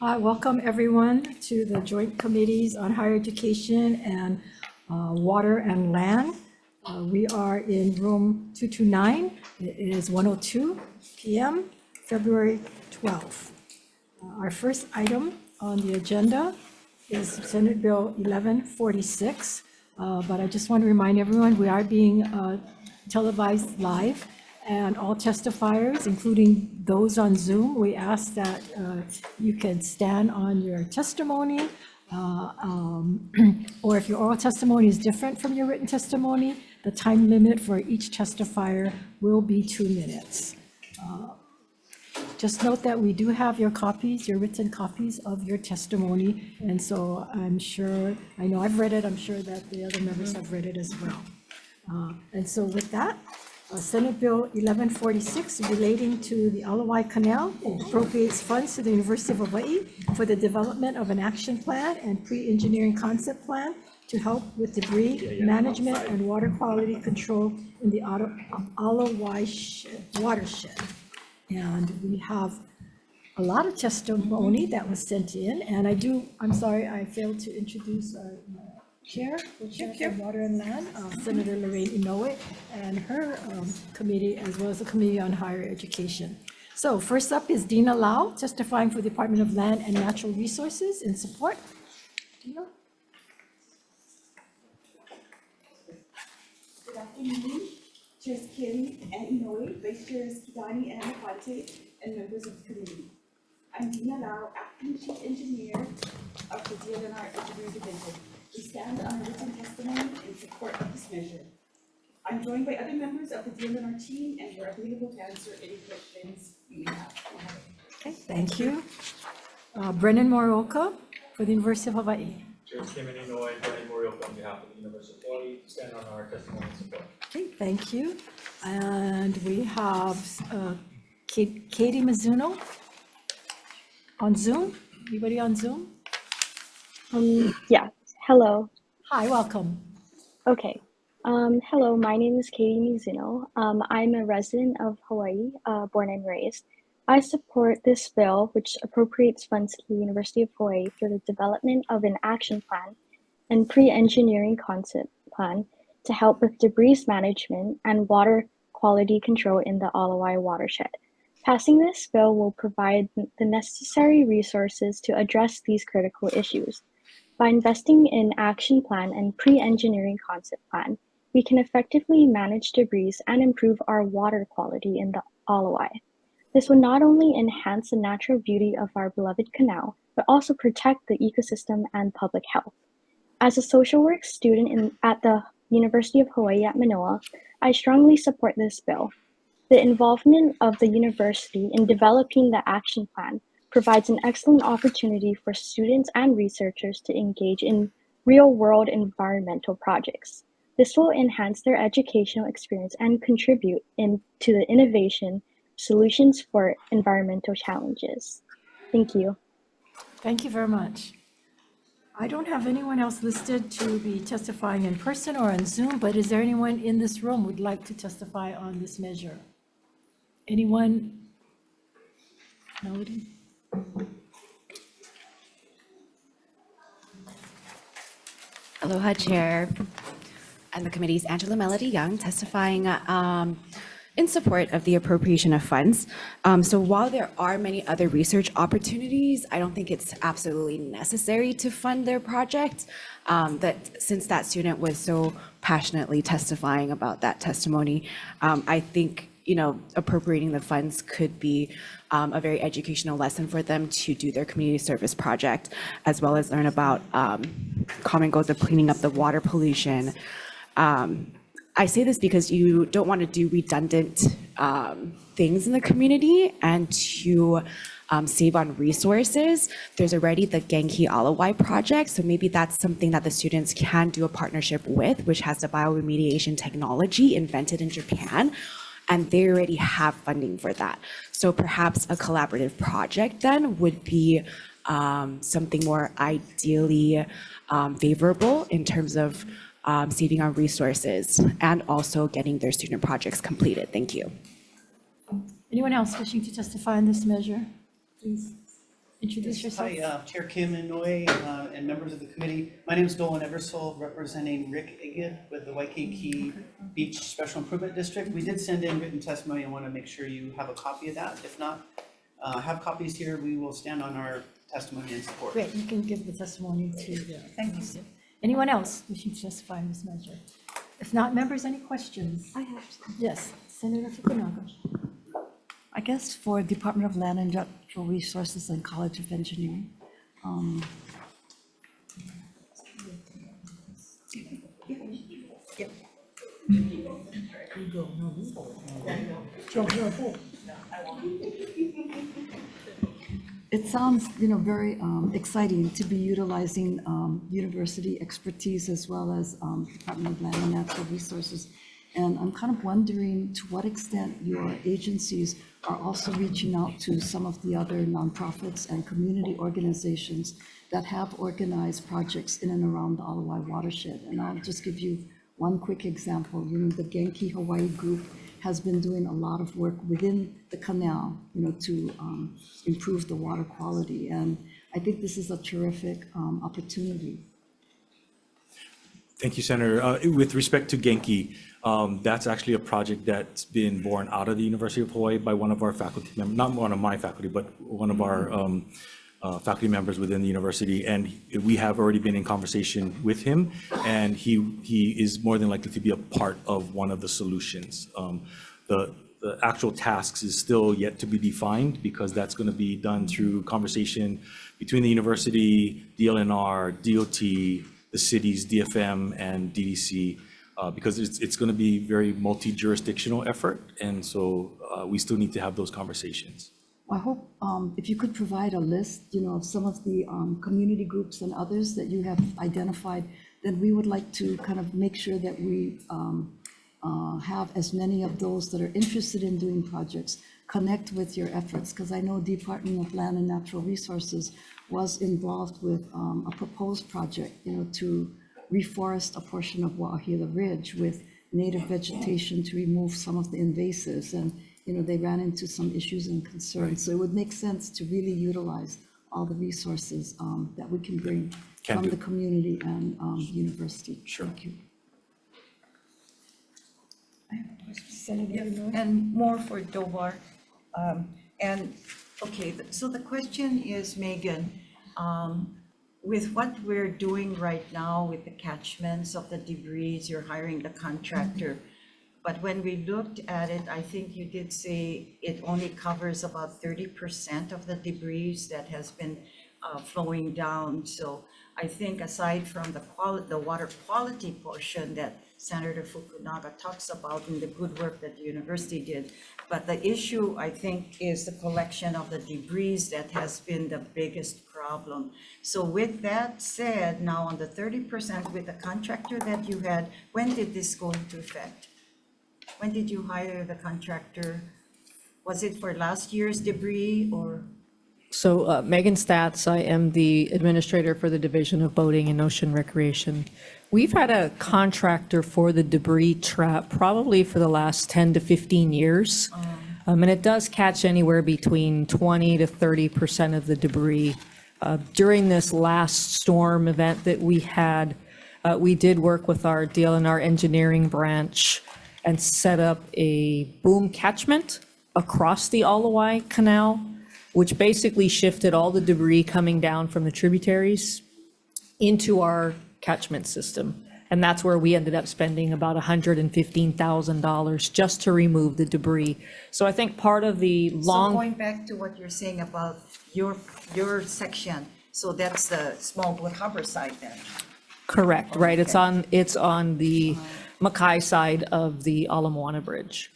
Welcome everyone to the Joint Committees on Higher Education and Water and Land. We are in room 229. It is 1:02 p.m., February 12th. Our first item on the agenda is Senate Bill 1146. But I just want to remind everyone, we are being televised live, and all testifiers, including those on Zoom, we ask that you can stand on your testimony, or if your oral testimony is different from your written testimony, the time limit for each testifier will be 2 minutes. Just note that we do have your copies, your written copies of your testimony, and so I'm sure, I know I've read it, I'm sure that the other members have read it as well. And so with that, Senate Bill 1146 relating to the Alawai Canal appropriates funds to the University of Hawaii for the development of an action plan and pre-engineering concept plan to help with debris management and water quality control in the Alawai watershed. And we have a lot of testimony that was sent in, and I'm sorry, I failed to introduce our Chair of Water and Land, Senator Lorraine Inoue, and her committee, as well as the Committee on Higher Education. So first up is Dina Lau, testifying for the Department of Land and Natural Resources in support. Dina? Good afternoon, Chairs Kim and Inoue, Vice Chairs Kidani and Amapante, and members of the committee. I'm Dina Lau, Acting Chief Engineer of the DLNR Engineering Division. We stand on a written testimony in support of this measure. I'm joined by other members of the DLNR team, and we're available to answer any questions you may have. Okay, thank you. Brennan Morioka for the University of Hawaii. Chairs Kim and Inoue, Brennan Morioka on behalf of the University of Hawaii, stand on our testimony in support. Okay, thank you. And we have Katie Mizuno on Zoom. Anybody on Zoom? Yeah. Hello. Hi, welcome. Okay. Hello, my name is Katie Mizuno. I'm a resident of Hawaii, born and raised. I support this bill, which appropriates funds to the University of Hawaii for the development of an action plan and pre-engineering concept plan to help with debris management and water quality control in the Alawai watershed. Passing this bill will provide the necessary resources to address these critical issues. By investing in action plan and pre-engineering concept plan, we can effectively manage debris and improve our water quality in the Alawai. This will not only enhance the natural beauty of our beloved canal, but also protect the ecosystem and public health. As a social work student at the University of Hawaii at Manoa, I strongly support this bill. The involvement of the university in developing the action plan provides an excellent opportunity for students and researchers to engage in real-world environmental projects. This will enhance their educational experience and contribute to the innovation solutions for environmental challenges. Thank you. Thank you very much. I don't have anyone else listed to be testifying in person or on Zoom, but is there anyone in this room who would like to testify on this measure? Anyone? Melody? Aloha, Chair and the committee's Angela Melody Young, testifying in support of the appropriation of funds. So while there are many other research opportunities, I don't think it's absolutely necessary to fund their project. Since that student was so passionately testifying about that testimony, I think appropriating the funds could be a very educational lesson for them to do their community service project, as well as learn about common goals of cleaning up the water pollution. I say this because you don't want to do redundant things in the community and to save on resources. There's already the Genki Alawai project, so maybe that's something that the students can do a partnership with, which has the bioremediation technology invented in Japan. And they already have funding for that. So perhaps a collaborative project then would be something more ideally favorable in terms of saving on resources and also getting their student projects completed. Thank you. Anyone else wishing to testify on this measure, please? Introduce yourself. Hi, Chair Kim Inouye, and members of the committee. My name is Dolan Eversole, representing Rick Igid with the Waikiki Beach Special Improvement District. We did send in written testimony. I want to make sure you have a copy of that. If not, have copies here. We will stand on our testimony and support. Great, you can give the testimony to the. Thank you. Anyone else wishing to testify in this measure? If not, members, any questions? I have some. Yes, Senator Fukunaga. I guess for Department of Land and Natural Resources and College of Engineering. It sounds, very exciting to be utilizing university expertise as well as Department of Land and Natural Resources. And I'm kind of wondering to what extent your agencies are also reaching out to some of the other nonprofits and community organizations that have organized projects in and around the Alawai watershed. And I'll just give you one quick example. The Genki Hawaii group has been doing a lot of work within the canal, to improve the water quality. And I think this is a terrific opportunity. Thank you, Senator. With respect to Genki, that's actually a project that's been born out of the University of Hawaii by one of our faculty members, not one of my faculty, but one of our faculty members within the university. And we have already been in conversation with him, and he is more than likely to be a part of one of the solutions. The actual tasks is still yet to be defined because that's going to be done through conversation between the university, DLNR, DOT, the cities, DFM and DDC, because it's going to be very multi-jurisdictional effort. And so we still need to have those conversations. I hope if you could provide a list, of some of the community groups and others that you have identified, then we would like to kind of make sure that we have as many of those that are interested in doing projects connect with your efforts, because I know Department of Land and Natural Resources was involved with a proposed project, to reforest a portion of Wa'ahila Ridge with native vegetation to remove some of the invasives. And, they ran into some issues and concerns. So it would make sense to really utilize all the resources that we can bring from the community and university. Sure. Thank you. Senator Inouye. And more for Dovar. So the question is, Megan, with what we're doing right now with the catchments of the debris, you're hiring the contractor. But when we looked at it, I think you did say it only covers about 30% of the debris that has been flowing down. So I think aside from the water quality portion that Senator Fukunaga talks about in the good work that the university did, but the issue, I think, is the collection of the debris that has been the biggest problem. So with that said, now on the 30% with the contractor that you had, when did this go into effect? When did you hire the contractor? Was it for last year's debris or? So Megan Stats, I am the administrator for the Division of Boating and Ocean Recreation. We've had a contractor for the debris trap probably for the last 10 to 15 years. And it does catch anywhere between 20 to 30% of the debris. During this last storm event that we had, we did work with our DLNR engineering branch and set up a boom catchment across the Alawai Canal, which basically shifted all the debris coming down from the tributaries into our catchment system. And that's where we ended up spending about $115,000 just to remove the debris. So I think part of the So going back to what you're saying about your section, so that's the small boat harbor side then? Correct, right, it's on the Mackay side of the Ala Moana Bridge.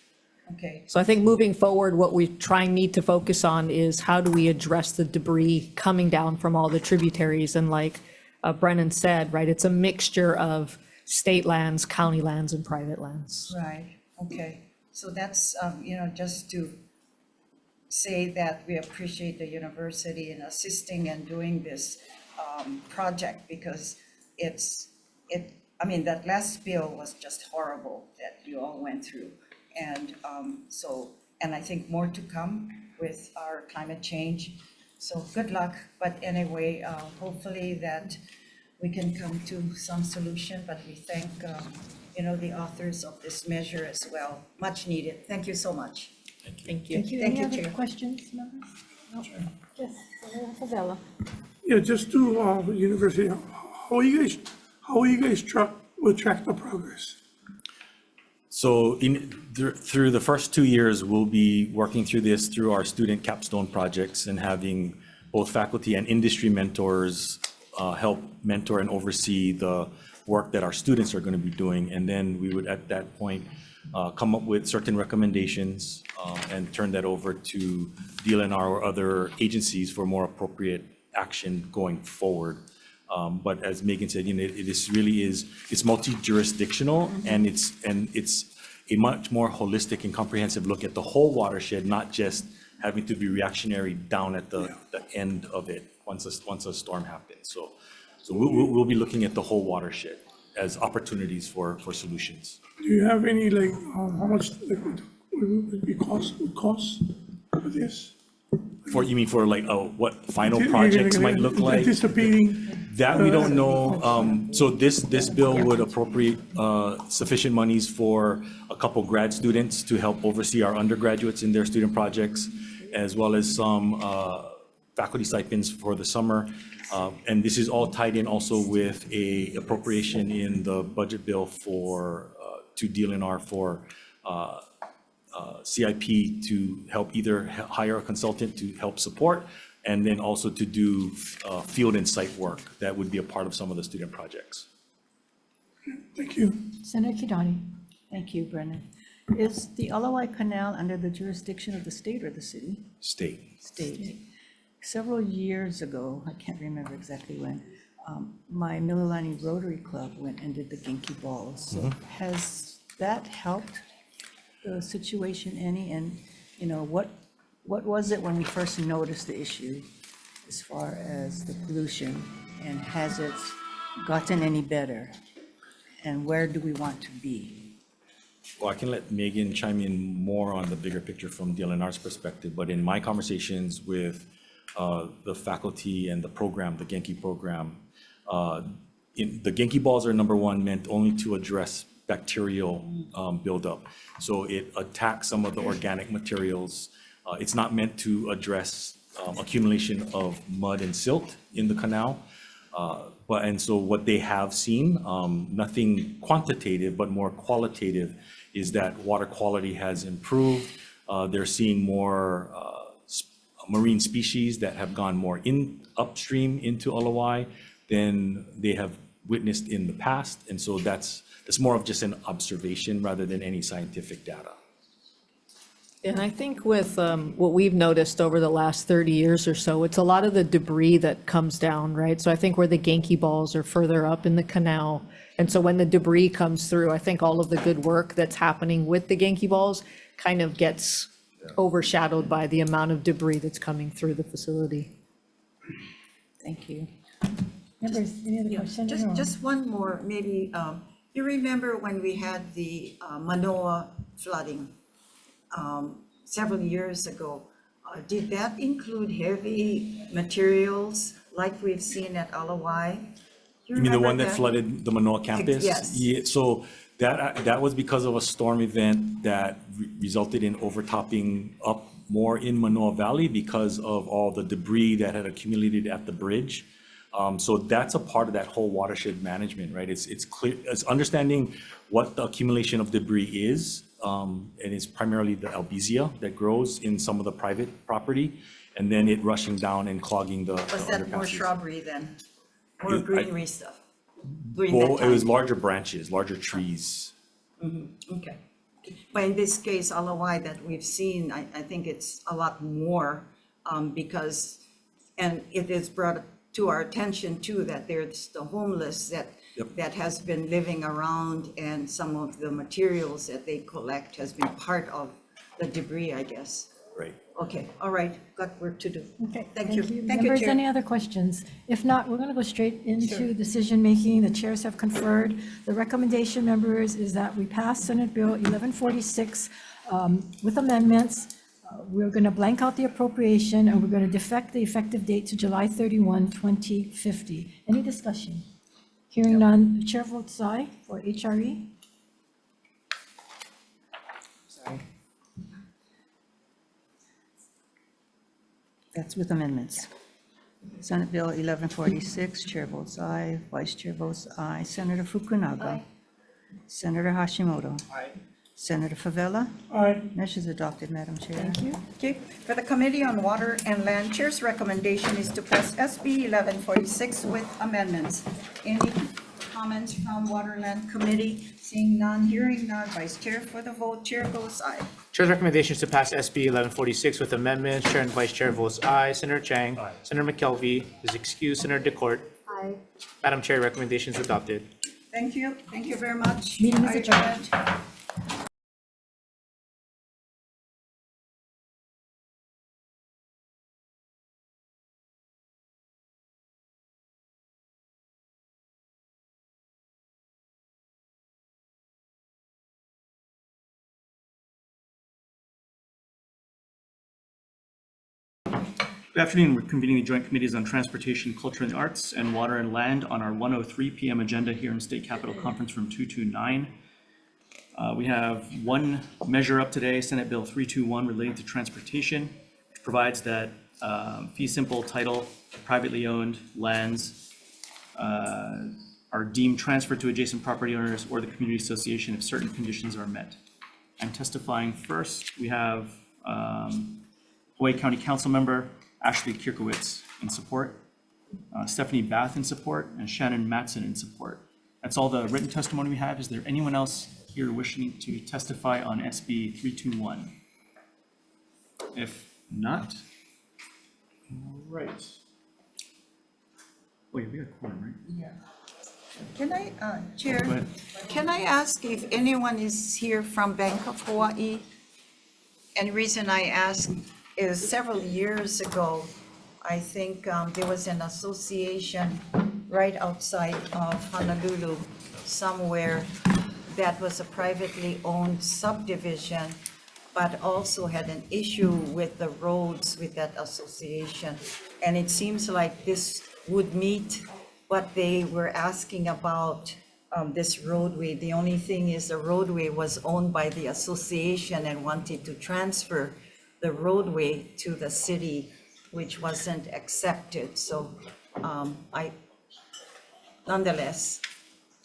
Okay. So I think moving forward, what we need to focus on is how do we address the debris coming down from all the tributaries? And like Brennan said, right, it's a mixture of state lands, county lands, and private lands. Right, okay. So that's, just to say that we appreciate the university in assisting and doing this project, because that last spill was just horrible that you all went through. And and I think more to come with our climate change So good luck, but anyway, hopefully that we can come to some solution, but we thank, the authors of this measure as well. Much needed. Thank you so much. Thank you. Thank you. Thank Any you, other Chair. questions, members? No? Yes, Senator Favela. Yeah, just to university, how you guys track the progress? So through the first 2 years, we'll be working through this through our student capstone projects and having both faculty and industry mentors help mentor and oversee the work that our students are going to be doing. And then we would, at that point, come up with certain recommendations and turn that over to DLNR or other agencies for more appropriate action going forward. But as Megan said, it's multi-jurisdictional, and it's a much more holistic and comprehensive look at the whole watershed, not just having to be reactionary down at the end of it once a storm happens. So we'll be looking at the whole watershed as opportunities for solutions. Do you have any, how much, would be cost for this? You mean for what final projects might look like? Anticipating. That we don't know. So this bill would appropriate sufficient monies for a couple grad students to help oversee our undergraduates in their student projects, as well as some faculty stipends for the summer. And this is all tied in also with a appropriation in the budget bill to DLNR for CIP to help either hire a consultant to help support, and then also to do field and site work that would be a part of some of the student projects. Thank you. Senator Kidani. Thank you, Brennan. Is the Alawai Canal under the jurisdiction of the state or the city? State. State. Several years ago, I can't remember exactly when, my Mililani Rotary Club went and did the Genki balls. So has that helped the situation any? And, what was it when we first noticed the issue as far as the pollution? And has it gotten any better? And where do we want to be? Well, I can let Megan chime in more on the bigger picture from DLNR's perspective, but in my conversations with the faculty and the program, the Genki program, the Genki balls are number one meant only to address bacterial buildup. So it attacks some of the organic materials. It's not meant to address accumulation of mud and silt in the canal. And so what they have seen, nothing quantitative, but more qualitative, is that water quality has improved. They're seeing more marine species that have gone more upstream into Alawai than they have witnessed in the past. And so that's more of just an observation rather than any scientific data. And I think with what we've noticed over the last 30 years or so, it's a lot of the debris that comes down, right? So I think where the Genki balls are further up in the canal. And so when the debris comes through, I think all of the good work that's happening with the Genki balls kind of gets overshadowed by the amount of debris that's coming through the facility. Thank you. Members, any other questions? Just one more, maybe, you remember when we had the Manoa flooding several years ago? Did that include heavy materials like we've seen at Alawai? You mean the one that flooded the Manoa campus? Yes. Yeah, so that was because of a storm event that resulted in overtopping up more in Manoa Valley because of all the debris that had accumulated at the bridge. So that's a part of that whole watershed management, right? It's clear, it's understanding what the accumulation of debris is, and it's primarily the albizia that grows in some of the private property, and then it rushing down and clogging the Was that more underpasses. shrubbery then? More greenery stuff? during Well, that it was time? larger branches, larger trees. Okay. But in this case, Alawai that we've seen, I think it's a lot more because, and it is brought to our attention too, that there's the homeless that has been living around, and some of the materials that they collect has been part of the debris, I guess. Right. Okay, all right, got work to do. Okay, Thank you. Thank you, Members, Chair. any other questions? If not, we're going to go straight into decision-making. The chairs have conferred. The recommendation, members, is that we pass Senate Bill 1146 with amendments we're going to blank out the appropriation, and we're going to defect the effective date to July 31, 2050. Any discussion? Hearing none, the chair votes aye for HRE. Sorry. That's with amendments. Senate Bill 1146, chair votes aye, vice chair votes aye. Senator Fukunaga. Senator Hashimoto. Aye. Senator Favela. Aye. Measures adopted, Madam Chair. Thank you. Okay, for the Committee on Water and Land, Chair's recommendation is to pass SB 1146 with amendments. Any comments from Water and Land Committee? Seeing none, hearing none, Vice Chair for the vote, Chair goes aye. Chair's recommendation is to pass SB 1146 with amendments. Chair and Vice Chair votes aye. Senator Chang. Aye. Senator McKelvey is excused. Senator DeCourt. Aye. Madam Chair, recommendation is adopted. Thank you very much. Meeting is I adjourned. urge- Good afternoon. We're convening the Joint Committees on Transportation, Culture and the Arts, and Water and Land on our 1:03 p.m. agenda here in State Capitol Conference Room 229. We have one measure up today, Senate Bill 321, related to transportation, which provides that fee simple title privately owned lands are deemed transferred to adjacent property owners or the community association if certain conditions are met. And testifying first, we have Hawaii County Council Member Ashley Kierkowitz in support, Stephanie Bath in support, and Shannon Matson in support. That's all the written testimony we have. Is there anyone else here wishing to testify on SB 321? If not, all right. Wait, we got a quorum, right? Yeah. Can I, Chair, Go ahead. can I ask if anyone is here from Bank of Hawaii? And the reason I ask is several years ago, I think there was an association right outside of Honolulu somewhere that was a privately owned subdivision, but also had an issue with the roads with that association. And it seems like this would meet what they were asking about this roadway. The only thing is the roadway was owned by the association and wanted to transfer the roadway to the city, which wasn't accepted. So nonetheless,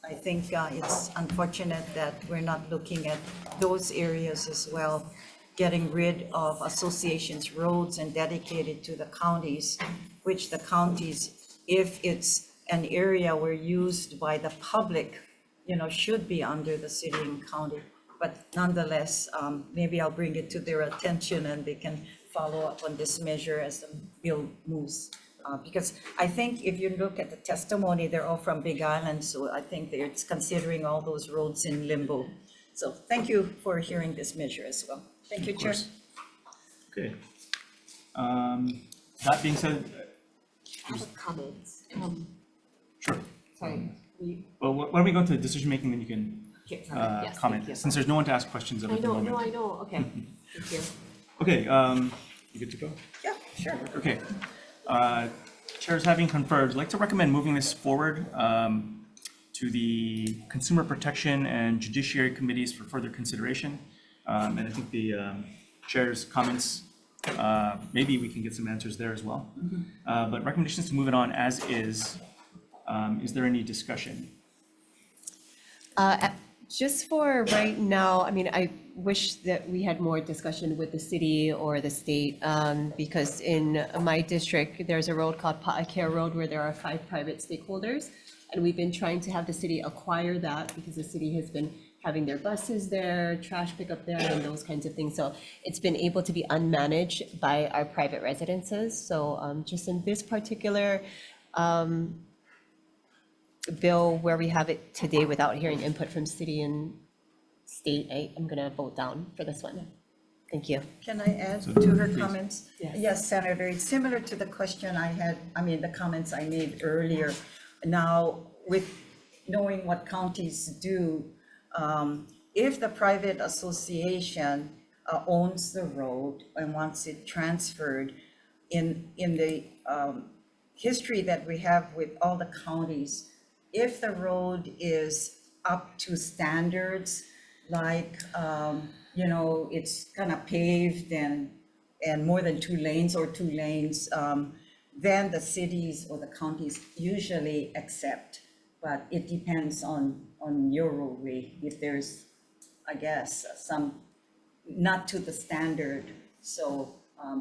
I think it's unfortunate that we're not looking at those areas as well, getting rid of associations' roads and dedicated to the counties, which the counties, if it's an area where used by the public, should be under the city and county. But nonetheless, maybe I'll bring it to their attention and they can follow up on this measure as the bill moves. Because I think if you look at the testimony, they're all from Big Island, so I think it's considering all those roads in limbo. So thank you for hearing this measure as well. Thank you, Chair. Okay. That being said, I have a comment. sure. Sorry. Well, why don't we go into decision-making, then you can Okay, sorry. Yes, comment, thank you. since there's no one to ask questions of I at the know, moment. no, I know, okay, thank you. Okay, you good to go? Yeah, sure. Okay. Chairs having conferred, I'd like to recommend moving this forward to the Consumer Protection and Judiciary Committees for further consideration. And I think the chair's comments, maybe we can get some answers there as well. But recommendations to move it on as is. Is there any discussion? Just for right now, I mean, I wish that we had more discussion with the city or the state, because in my district, there's a road called Pa'akea Road where there are 5 private stakeholders. And we've been trying to have the city acquire that because the city has been having their buses there, trash pickup there, and those kinds of things. So it's been able to be unmanaged by our private residences. So just in this particular bill where we have it today without hearing input from city and state, I'm gonna vote down for this one. Thank you. Can I add to her Please. comments? Yes. Yes, Senator, it's similar to the question I had, the comments I made earlier. Now, with knowing what counties do, if the private association owns the road and wants it transferred, in the history that we have with all the counties, if the road is up to standards, like, it's kind of paved and more than 2 lanes or 2 lanes, then the cities or the counties usually accept. But it depends on your roadway, if there's, I guess, some not to the standard. So,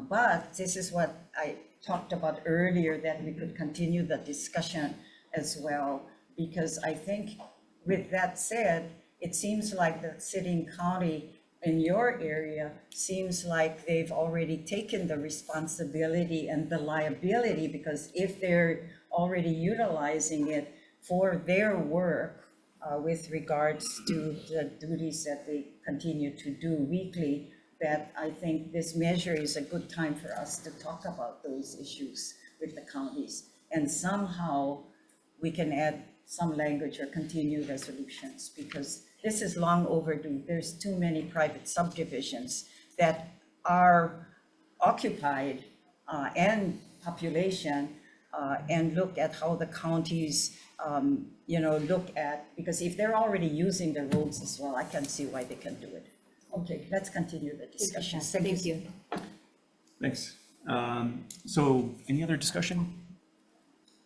but this is what I talked about earlier, that we could continue the discussion as well, because I think with that said, it seems like the city and county in your area seems like they've already taken the responsibility and the liability, because if they're already utilizing it for their work with regards to the duties that they continue to do weekly, that I think this measure is a good time for us to talk about those issues with the counties. And somehow we can add some language or continue resolutions, because this is long overdue. There's too many private subdivisions that are occupied and population, and look at how the counties, look at, because if they're already using the roads as well, I can see why they can do it. Okay, let's continue the discussion. Thank you. Thanks. So any other discussion?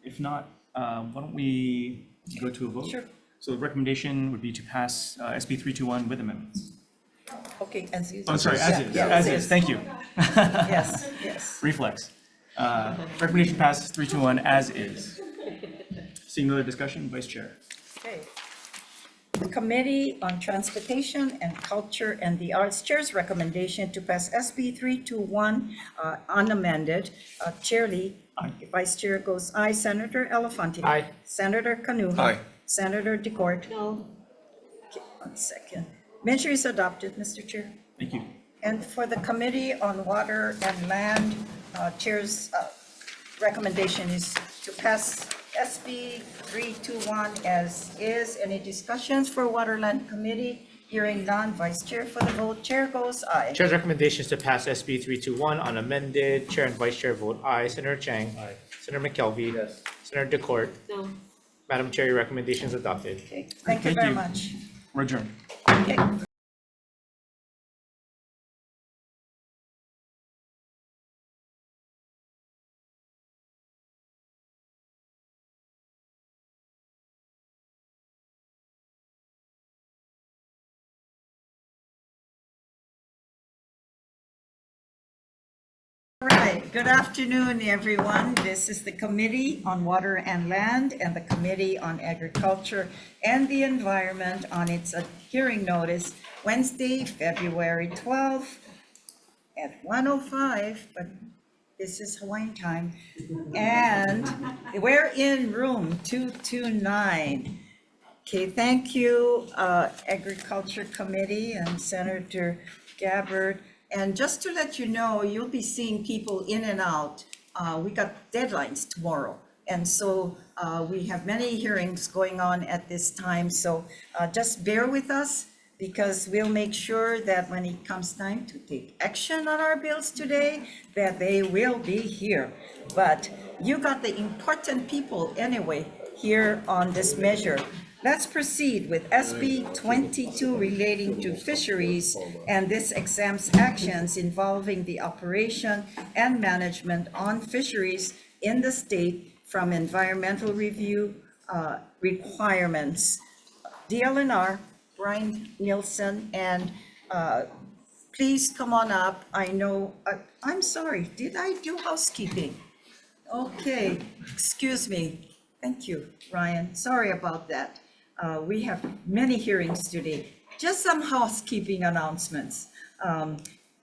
If not, why don't we go to a vote? Sure. So the recommendation would be to pass SB 321 with amendments. Okay, as is. I'm sorry, as is, Yeah, as is, thank you. Yes, yes. Reflex. Recommendation passes 321 as is. Seeing no other discussion, Vice Chair. Okay. The Committee on Transportation and Culture and the Arts Chair's recommendation to pass SB 321 unamended. Chair Lee. Aye. Vice Chair goes aye. Senator Elefante. Aye. Senator Kanuha. Aye. Senator DeCourt. No. Okay, 1 second. Measure is adopted, Mr. Chair. Thank you. And for the Committee on Water and Land, Chair's recommendation is to pass SB 321 as is. Any discussions for Waterland Committee? Hearing none. Vice Chair for the vote. Chair goes aye. Chair's recommendation is to pass SB 321 unamended. Chair and Vice Chair vote aye. Senator Chang. Aye. Senator McKelvey. Yes. Senator DeCourt. No. Madam Chair, your recommendation is adopted. Okay, thank you Thank very you. much. We're adjourned. Okay. All right, good afternoon, everyone. This is the Committee on Water and Land and the Committee on Agriculture and the Environment on its hearing notice, Wednesday, February 12th at 1:05, but this is Hawaiian time. And we're in room 229. Okay, thank you, Agriculture Committee and Senator Gabbard. And just to let you know, you'll be seeing people in and out. We got deadlines tomorrow. And so we have many hearings going on at this time. So just bear with us, because we'll make sure that when it comes time to take action on our bills today, that they will be here. But you got the important people anyway here on this measure. Let's proceed with SB 22 relating to fisheries, and this exempts actions involving the operation and management on fisheries in the state from environmental review requirements. DLNR, Brian Nielsen, and please come on up. I know, I'm sorry, did I do housekeeping? Okay, excuse me. Thank you, Ryan. Sorry about that. We have many hearings today. Just some housekeeping announcements.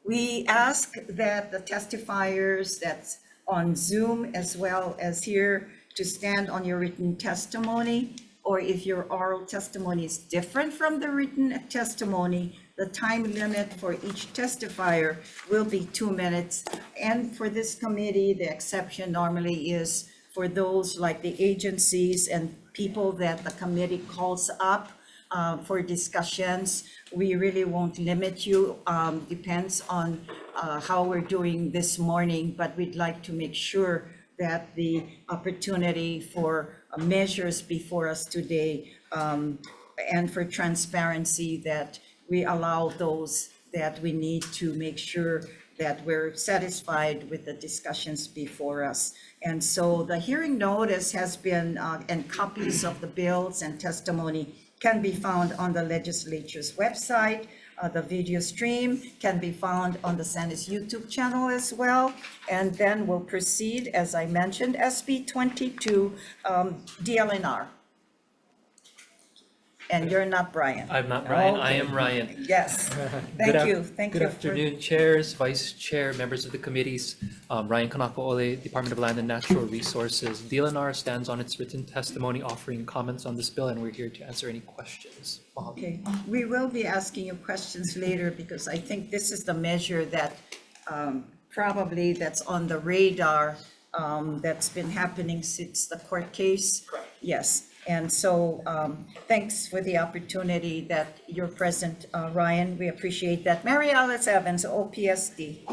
We ask that the testifiers that's on Zoom as well as here to stand on your written testimony, or if your oral testimony is different from the written testimony, the time limit for each testifier will be 2 minutes. And for this committee, the exception normally is for those like the agencies and people that the committee calls up for discussions. We really won't limit you, depends on how we're doing this morning, but we'd like to make sure that the opportunity for measures before us today and for transparency, that we allow those that we need to make sure that we're satisfied with the discussions before us. And so the hearing notice has been, and copies of the bills and testimony can be found on the legislature's website. The video stream can be found on the Senate YouTube channel as well. And then we'll proceed, as I mentioned, SB 22, DLNR. And you're not Brian. I'm not Brian, I Okay. am Ryan. Yes, Good thank you, thank you. Good afternoon, chairs, vice chair, members of the committees. Ryan Kanakaole, Department of Land and Natural Resources. DLNR stands on its written testimony offering comments on this bill, and we're here to answer any questions. Okay, we will be asking you questions later because I think this is the measure that probably that's on the radar that's been happening since the court case. Yes, and so thanks for the opportunity that you're present, Ryan. We appreciate that. Mary Alice Evans, OPSD.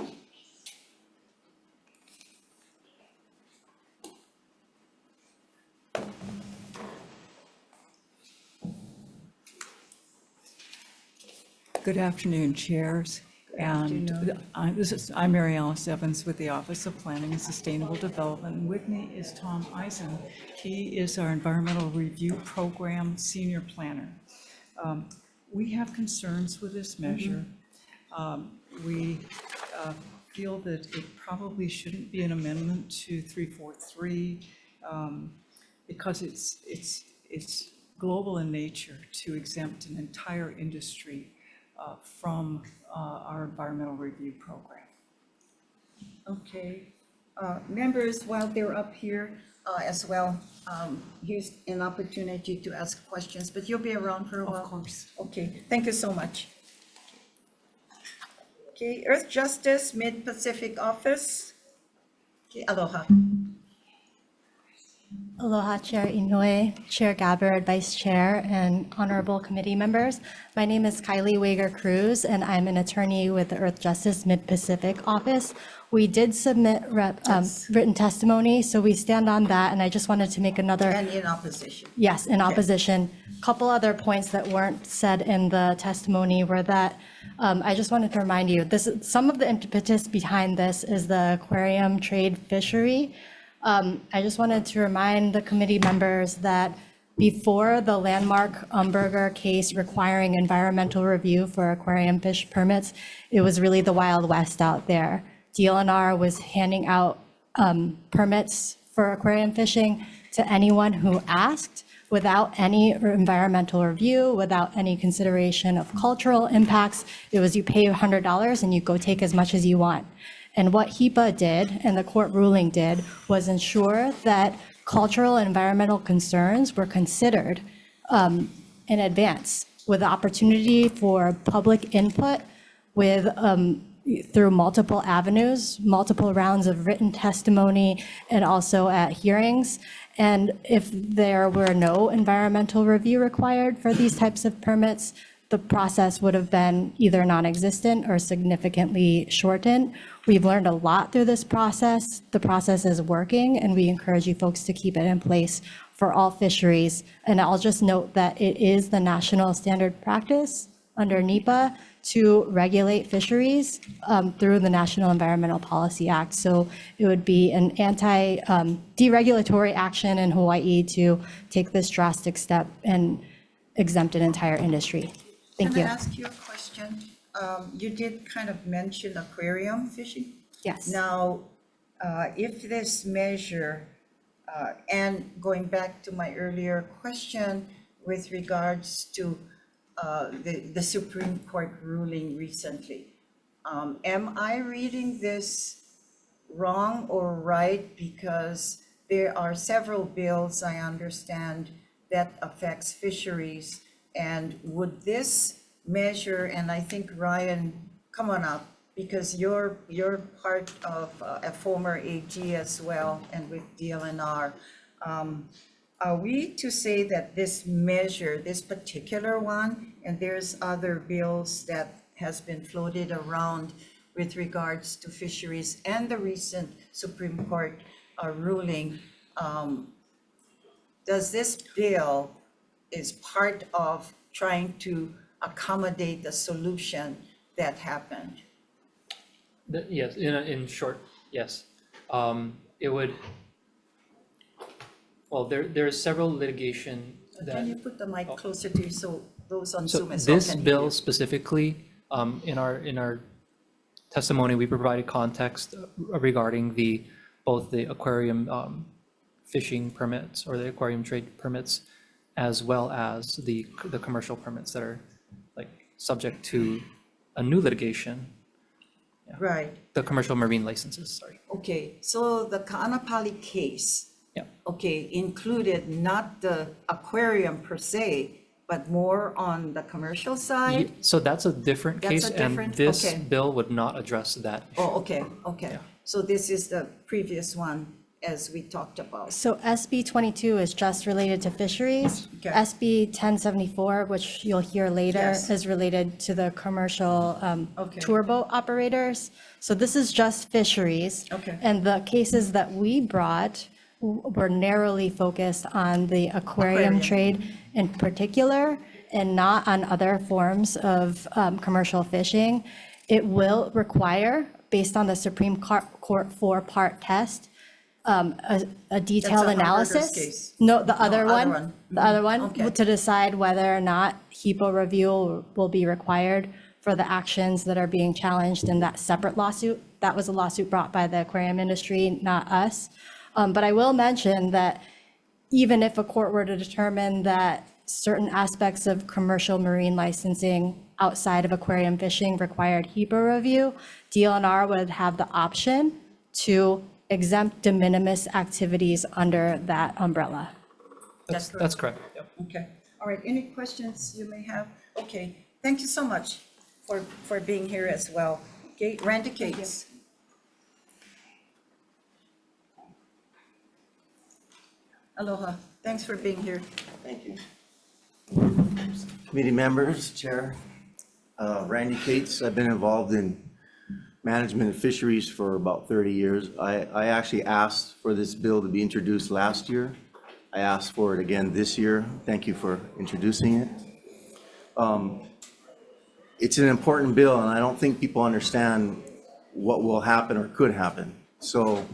Good afternoon, chairs. And I'm Mary Alice Evans with the Office of Planning and Sustainable Development. And with me is Tom Eisen. He is our Environmental Review Program Senior Planner. We have concerns with this measure. We feel that it probably shouldn't be an amendment to 343 because it's global in nature to exempt an entire industry from our environmental review program. Okay, members, while they're up here as well, here's an opportunity to ask questions, but you'll be around for a while? Of course. Okay, thank you so much. Okay, Earth Justice Mid-Pacific Office. Okay, aloha. Aloha, Chair Inoue, Chair Gabbard, Vice Chair, and honorable committee members. My name is Kylie Wager-Cruz, and I'm an attorney with the Earth Justice Mid-Pacific Office. We did submit written testimony, so we stand on that, and I just wanted to make another... And in opposition. Yes, in opposition. Couple other points that weren't said in the testimony were that I just wanted to remind you, some of the impetus behind this is the aquarium trade fishery. I just wanted to remind the committee members that before the landmark Umberger case requiring environmental review for aquarium fish permits, it was really the Wild West out there. DLNR was handing out permits for aquarium fishing to anyone who asked without any environmental review, without any consideration of cultural impacts. It was you pay $100 and you go take as much as you want. And what HEPA did, and the court ruling did, was ensure that cultural and environmental concerns were considered in advance with the opportunity for public input with through multiple avenues, multiple rounds of written testimony, and also at hearings. And if there were no environmental review required for these types of permits, the process would have been either non-existent or significantly shortened. We've learned a lot through this process. The process is working, and we encourage you folks to keep it in place for all fisheries. And I'll just note that it is the national standard practice under NEPA to regulate fisheries through the National Environmental Policy Act. So it would be an deregulatory action in Hawaii to take this drastic step and exempt an entire industry. Thank you. Can I ask you a question? You did kind of mention aquarium fishing. Yes. Now, if this measure, and going back to my earlier question with regards to the Supreme Court ruling recently, am I reading this wrong or right? Because there are several bills, I understand, that affects fisheries. And would this measure, and I think Ryan, come on up, because you're part of a former AG as well, and with DLNR. are we to say that this measure, this particular one, and there's other bills that has been floated around with regards to fisheries and the recent Supreme Court ruling, does this bill is part of trying to accommodate the solution that happened? Yes, in short, yes. It would, well, there are several litigation that. Can you put the mic closer to you so those on So Zoom as well this can hear bill you? specifically, in our testimony, we provided context regarding both the aquarium fishing permits or the aquarium trade permits, as well as the commercial permits that are like subject to a new litigation. Yeah. Right. The commercial marine licenses, sorry. Okay, so the Ka'anapali case, okay, included not the aquarium per se, but more on the commercial side? So that's a different That's case, a and different- this okay. bill would not address that. Oh, okay, okay. So this is the previous one as we talked about. So SB 22 is just related to fisheries. Okay. SB 1074, which you'll hear later, Yes. is related to the commercial Okay. tour boat operators. So this is just fisheries. Okay. And the cases that we brought were narrowly focused on the aquarium trade in particular, and not on other forms of commercial fishing. It will require, based on the Supreme Court four-part test, a detailed That's a hamburgers analysis. case. No, the other other one, one. the other one, Okay. to decide whether or not HEPA review will be required for the actions that are being challenged in that separate lawsuit. That was a lawsuit brought by the aquarium industry, not us. But I will mention that even if a court were to determine that certain aspects of commercial marine licensing outside of aquarium fishing required HEPA review, DLNR would have the option to exempt de minimis activities under that umbrella. That's correct. Yep. Okay, all right, any questions you may have? Okay, thank you so much for being here as well. Okay, Randy Cates. Aloha, thanks for being here. Thank you. Committee members, Chair, Randy Cates. I've been involved in management of fisheries for about 30 years. I actually asked for this bill to be introduced last year. I asked for it again this year. Thank you for introducing it. It's an important bill, and I don't think people understand what will happen or could happen. So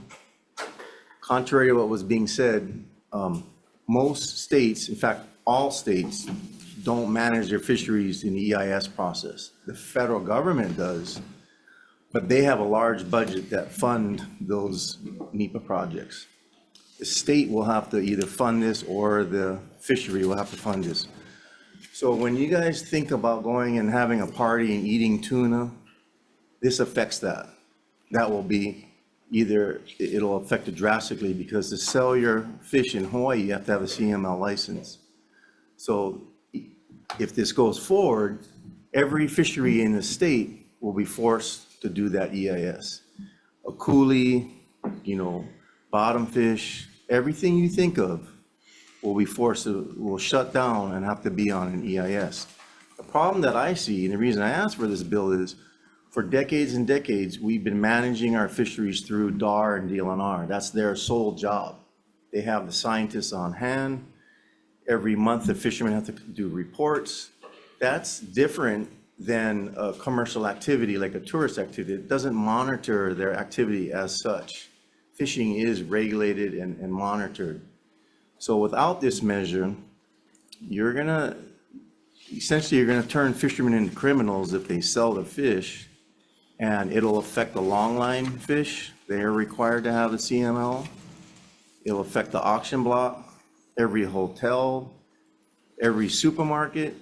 contrary to what was being said, most states, in fact, all states, don't manage their fisheries in the EIS process. The federal government does, but they have a large budget that fund those NEPA projects. The state will have to either fund this or the fishery will have to fund this. So when you guys think about going and having a party and eating tuna, this affects that. That will be either, it'll affect it drastically because to sell your fish in Hawaii, you have to have a CML license. So if this goes forward, every fishery in the state will be forced to do that EIS. A coolie, bottom fish, everything you think of will be forced to, will shut down and have to be on an EIS. The problem that I see, and the reason I asked for this bill is, for decades and decades, we've been managing our fisheries through DAR and DLNR. That's their sole job. They have the scientists on hand. Every month, the fishermen have to do reports. That's different than a commercial activity, like a tourist activity. It doesn't monitor their activity as such. Fishing is regulated and monitored. So without this measure, essentially you're gonna turn fishermen into criminals if they sell the fish, and it'll affect the longline fish. They are required to have the CML. It'll affect the auction block, every hotel, every supermarket.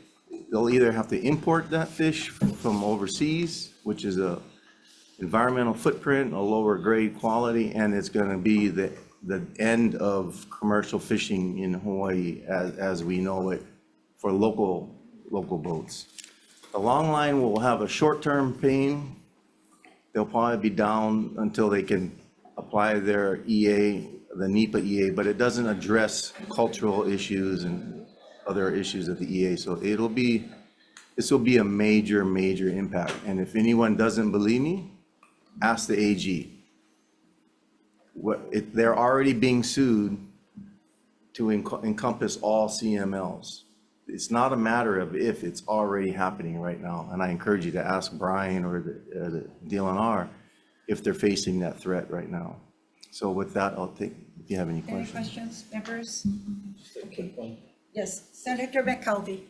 They'll either have to import that fish from overseas, which is a environmental footprint, a lower grade quality, and it's gonna be the end of commercial fishing in Hawaii as we know it for local boats. The long line will have a short-term pain. They'll probably be down until they can apply their EA the NEPA EA, but it doesn't address cultural issues and other issues of the EA. So this will be a major, major impact. And if anyone doesn't believe me, ask the AG. They're already being sued to encompass all CMLs. It's not a matter of if, it's already happening right now. And I encourage you to ask Brian or the DLNR if they're facing that threat right now. So with that, I'll take, if you have any Any questions. questions, members? Okay. Yes, Senator McKelvey.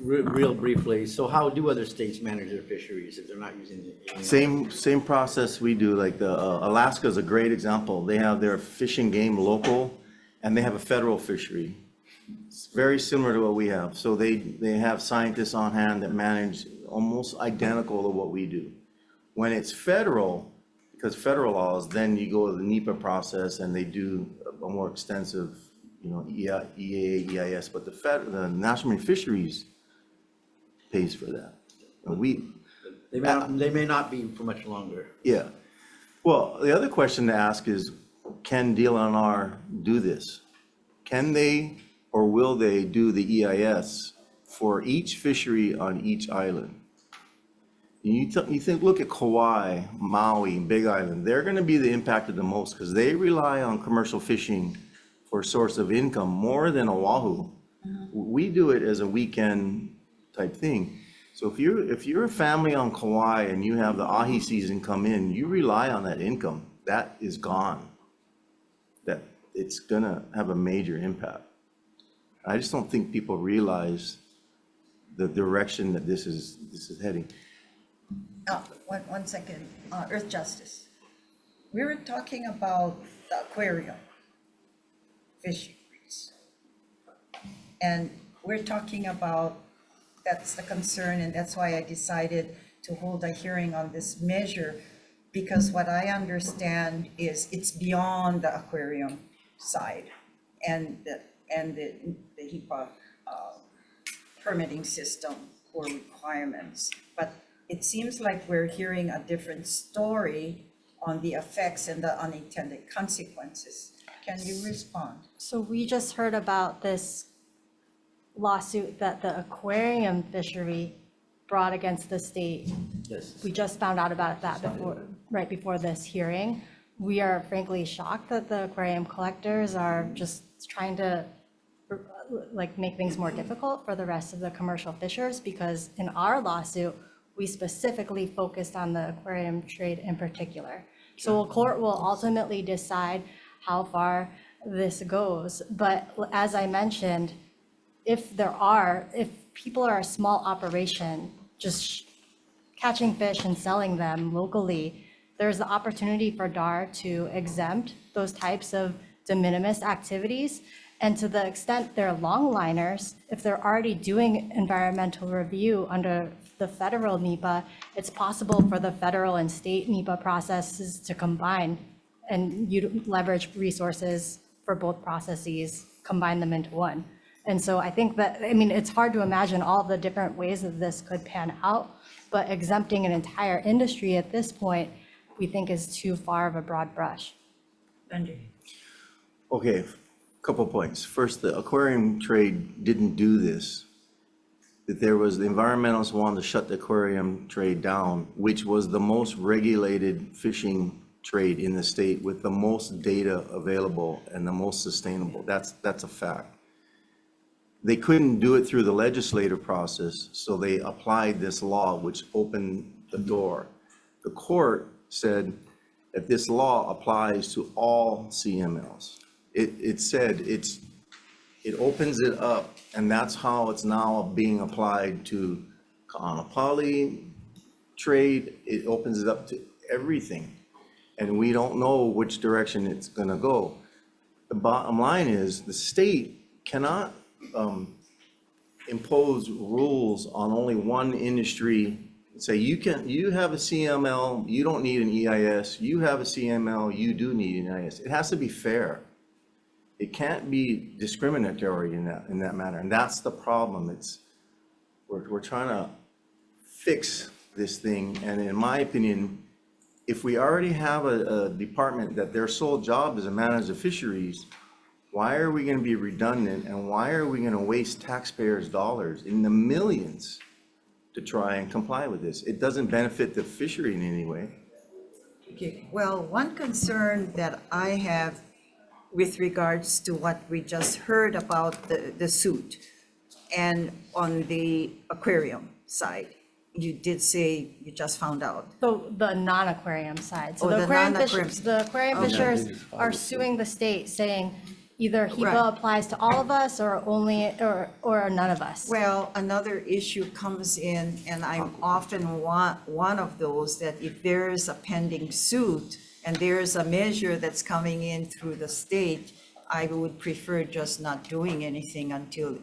Real briefly, so how do other states manage their fisheries if they're not using the? Same process we do, like Alaska is a great example. They have their fish and game local, and they have a federal fishery. It's very similar to what we have. So they have scientists on hand that manage almost identical to what we do. When it's federal, because federal laws, then you go to the NEPA process and they do a more extensive, EA, EIS, but the National Marine Fisheries pays for that. And They may not be for much longer. yeah. Well, the other question to ask is, can DLNR do this? Can they or will they do the EIS for each fishery on each island? You think, look at Kauai, Maui, Big Island, they're gonna be the impacted the most because they rely on commercial fishing for a source of income more than Oahu. We do it as a weekend type thing. So if you're a family on Kauai and you have the ahi season come in, you rely on that income. That is gone. That it's gonna have a major impact. I just don't think people realize the direction that this is heading. One second, Earth Justice. We were talking about the aquarium fisheries. And we're talking about, that's the concern, and that's why I decided to hold a hearing on this measure, because what I understand is it's beyond the aquarium side and the HEPA permitting system or requirements. But it seems like we're hearing a different story on the effects and the unintended consequences. Can you respond? So we just heard about this lawsuit that the aquarium fishery brought against the state. Yes. We just found out about that right before this hearing. We are frankly shocked that the aquarium collectors are just trying to make things more difficult for the rest of the commercial fishers, because in our lawsuit, we specifically focused on the aquarium trade in particular. So a court will ultimately decide how far this goes. But as I mentioned, if people are a small operation, just catching fish and selling them locally, there's the opportunity for DAR to exempt those types of de minimis activities. And to the extent they're longliners, if they're already doing environmental review under the federal NEPA, it's possible for the federal and state NEPA processes to combine and leverage resources for both processes, combine them into one. And so I think that, it's hard to imagine all the different ways that this could pan out, but exempting an entire industry at this point, we think is too far of a broad brush. Okay, couple points. First, the aquarium trade didn't do this. That there was, the environmentalists wanted to shut the aquarium trade down, which was the most regulated fishing trade in the state with the most data available and the most sustainable. That's a fact. They couldn't do it through the legislative process, so they applied this law, which opened the door. The court said that this law applies to all CMLs. It said it opens it up, and that's how it's now being applied to Ka'anapali trade. It opens it up to everything, and we don't know which direction it's gonna go. The bottom line is the state cannot impose rules on only one industry. Say you have a CML, you don't need an EIS. You have a CML, you do need an EIS. It has to be fair. It can't be discriminatory in that manner, and that's the problem. We're trying to fix this thing, and in my opinion, if we already have a department that their sole job is to manage the fisheries, why are we gonna be redundant and why are we gonna waste taxpayers' dollars in the millions to try and comply with this? It doesn't benefit the fishery in any way. Okay, well, one concern that I have with regards to what we just heard about the suit and on the aquarium side, you did say you just found out. So the non-aquarium side. So Oh, the the aquarium non-aquarium. fishers, the aquarium Okay. fishers are suing the state saying either HEPA Right. applies to all of us or only, or none of us. Well, another issue comes in, and I'm often one of those, that if there is a pending suit and there is a measure that's coming in through the state, I would prefer just not doing anything until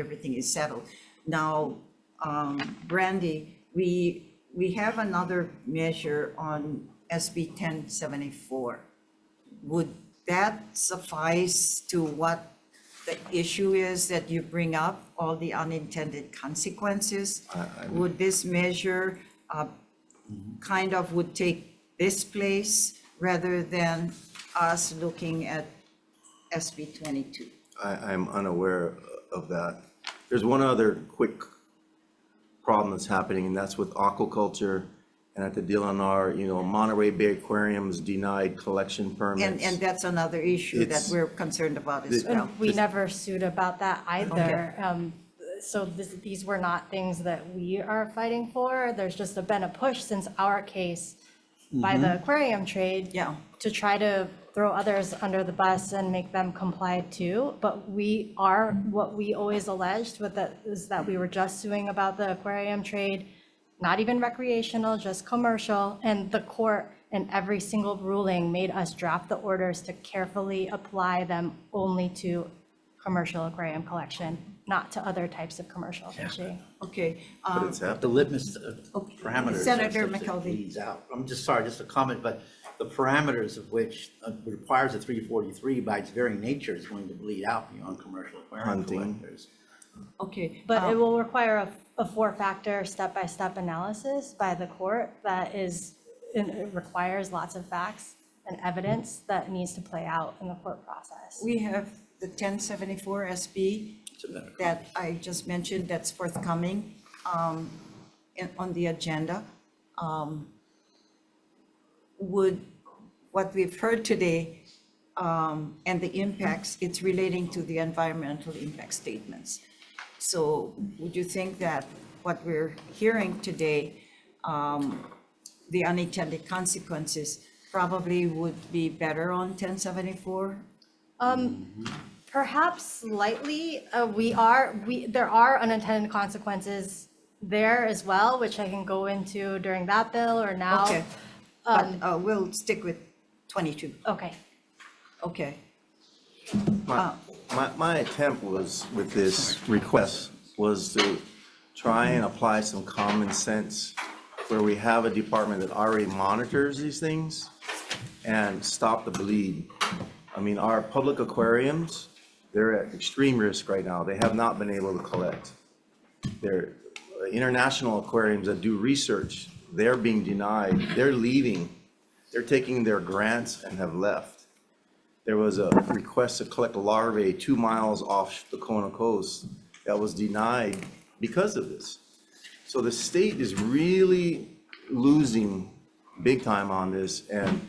everything is settled. Now, Brandy, we have another measure on SB 1074. Would that suffice to what the issue is that you bring up, all the unintended consequences? Would this measure kind of would take this place rather than us looking at SB 22? I'm unaware of that. There's one other quick problem that's happening, and that's with aquaculture. And at the DLNR, you know, Monterey Bay Aquarium's denied collection permits. And that's another issue that It's- we're concerned about as well. And we never sued about that either. So these were not things that we are fighting for. There's just been a push since our case by the aquarium trade to try to throw others under the bus and make them comply too. But what we always alleged with that is that we were just suing about the aquarium trade, not even recreational, just commercial. And the court in every single ruling made us draft the orders to carefully apply them only to commercial aquarium collection, not to other types of commercial fishing. Okay. The litmus parameters. Senator are such that it McKelvey. bleeds out. I'm just sorry, just a comment, but the parameters of which requires a 343 by its very nature is going to bleed out beyond commercial aquarium Hunting. collectors. Okay. But it will require a four-factor, step-by-step analysis by the court that it requires lots of facts and evidence that needs to play out in the court process. We have the 1074 SB that I just mentioned that's forthcoming on the agenda. Would what we've heard today and the impacts, it's relating to the environmental impact statements. So would you think that what we're hearing today, the unintended consequences, probably would be better on 1074? Perhaps slightly. There are unintended consequences there as well, which I can go into during that bill or now. Okay, but we'll stick with 22. Okay. Okay. My attempt was, with this request, was to try and apply some common sense where we have a department that already monitors these things and stop the bleed. I mean, our public aquariums, they're at extreme risk right now. They have not been able to collect. They're international aquariums that do research, they're being denied, they're leaving. They're taking their grants and have left. There was a request to collect larvae 2 miles off the Kona coast that was denied because of this. So the state is really losing big time on this, and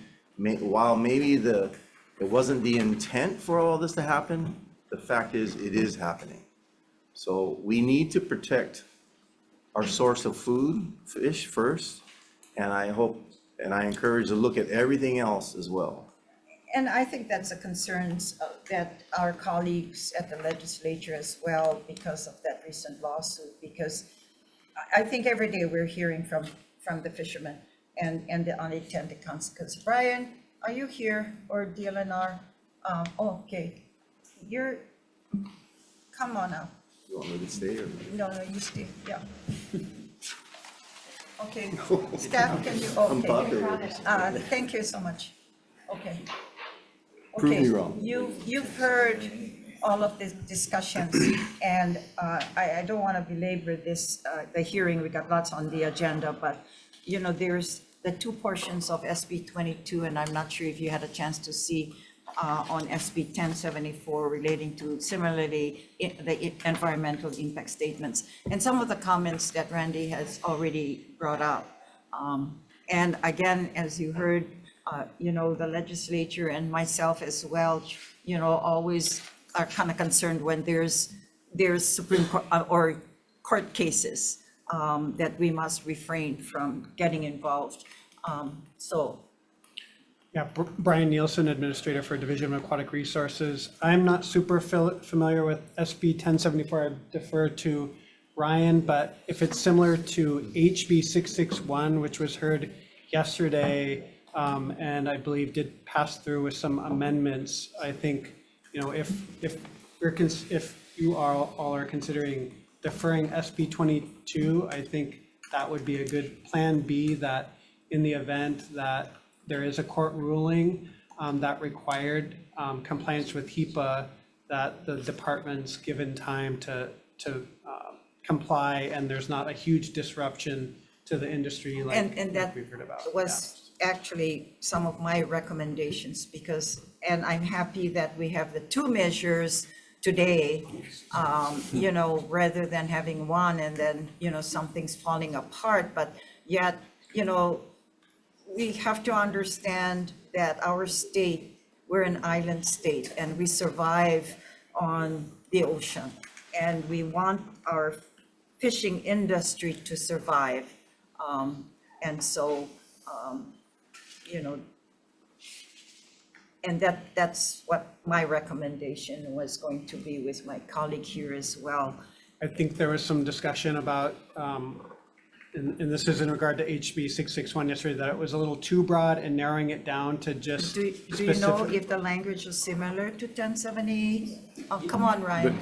while maybe it wasn't the intent for all this to happen, the fact is it is happening. So we need to protect our source of food, fish first, and I hope and I encourage to look at everything else as well. And I think that's a concern that our colleagues at the legislature as well, because of that recent lawsuit, because I think every day we're hearing from the fishermen and the unintended consequences. Brian, are you here, or DLNR? Okay, come on now. You want me to stay or? No, you stay, yeah. Okay, staff, can you, Unpopular. thank you so much. Okay. Prove me Okay, wrong. You've heard all of these discussions, and I don't want to belabor this, the hearing, we got lots on the agenda, but, you know, there's the two portions of SB 22, and I'm not sure if you had a chance to see on SB 1074 relating to similarly the environmental impact statements, and some of the comments that Randy has already brought up. And again, as you heard, the legislature and myself as well, always are kind of concerned when there's Supreme Court or court cases that we must refrain from getting involved. Yeah, Brian Nielsen, Administrator for Division of Aquatic Resources. I'm not super familiar with SB 1074. I defer to Ryan, but if it's similar to HB 661, which was heard yesterday, and I believe did pass through with some amendments, I think, if you all are considering deferring SB 22, I think that would be a good plan B, that in the event that there is a court ruling that required compliance with HEPA, that the department's given time to comply, and there's not a huge disruption to the industry like that we've heard about. was actually some of my recommendations, and I'm happy that we have the two measures today, rather than having one and then, something's falling apart. But yet, we have to understand that our state, we're an island state, and we survive on the ocean. And we want our fishing industry to survive. And that's what my recommendation was going to be with my colleague here as well. I think there was some discussion about, and this is in regard to HB 661 yesterday, that it was a little too broad and narrowing it down to just Do you know if the language is similar to 1070? Oh, come on, Ryan.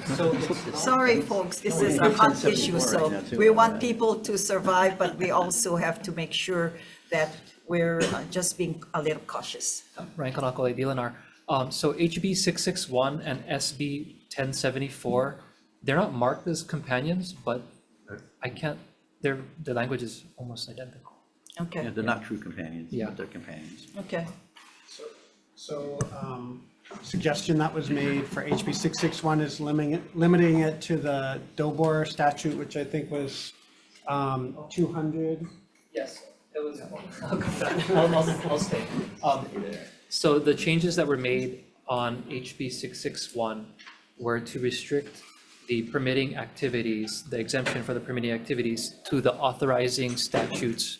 Sorry, folks, this is a hot issue, so we want people to survive, but we also have to make sure that we're just being a little cautious. Ryan Kanakole, DLNR. So HB 661 and SB 1074, they're not marked as companions, but the language is almost identical. Okay. Yeah, they're not true companions, Yeah. but they're companions. Okay. So suggestion that was made for HB 661 is limiting it to the DOBOR statute, which I think was 200. Yes, it was. I'll stay. So the changes that were made on HB 661 were to restrict the permitting activities, the exemption for the permitting activities, to the authorizing statutes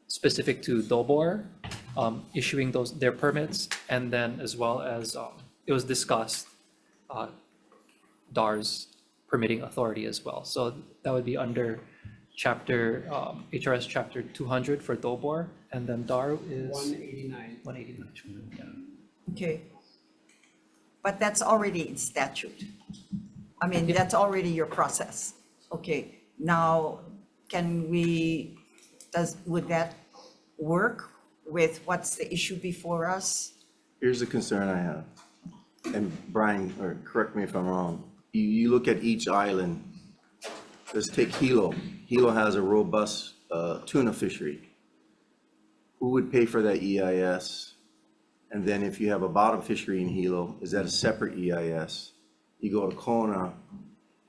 specific to DOBOR, issuing their permits, and then as well as it was discussed DAR's permitting authority as well. So that would be under HRS chapter 200 for DOBOR, and then DAR is 189. 189. Okay. But that's already in statute. I mean, that's already your process. Okay, now, would that work with what's the issue before us? Here's the concern I have, and Brian, or correct me if I'm wrong, you look at each island. Let's take Hilo. Hilo has a robust tuna fishery. Who would pay for that EIS? And then if you have a bottom fishery in Hilo, is that a separate EIS? You go to Kona,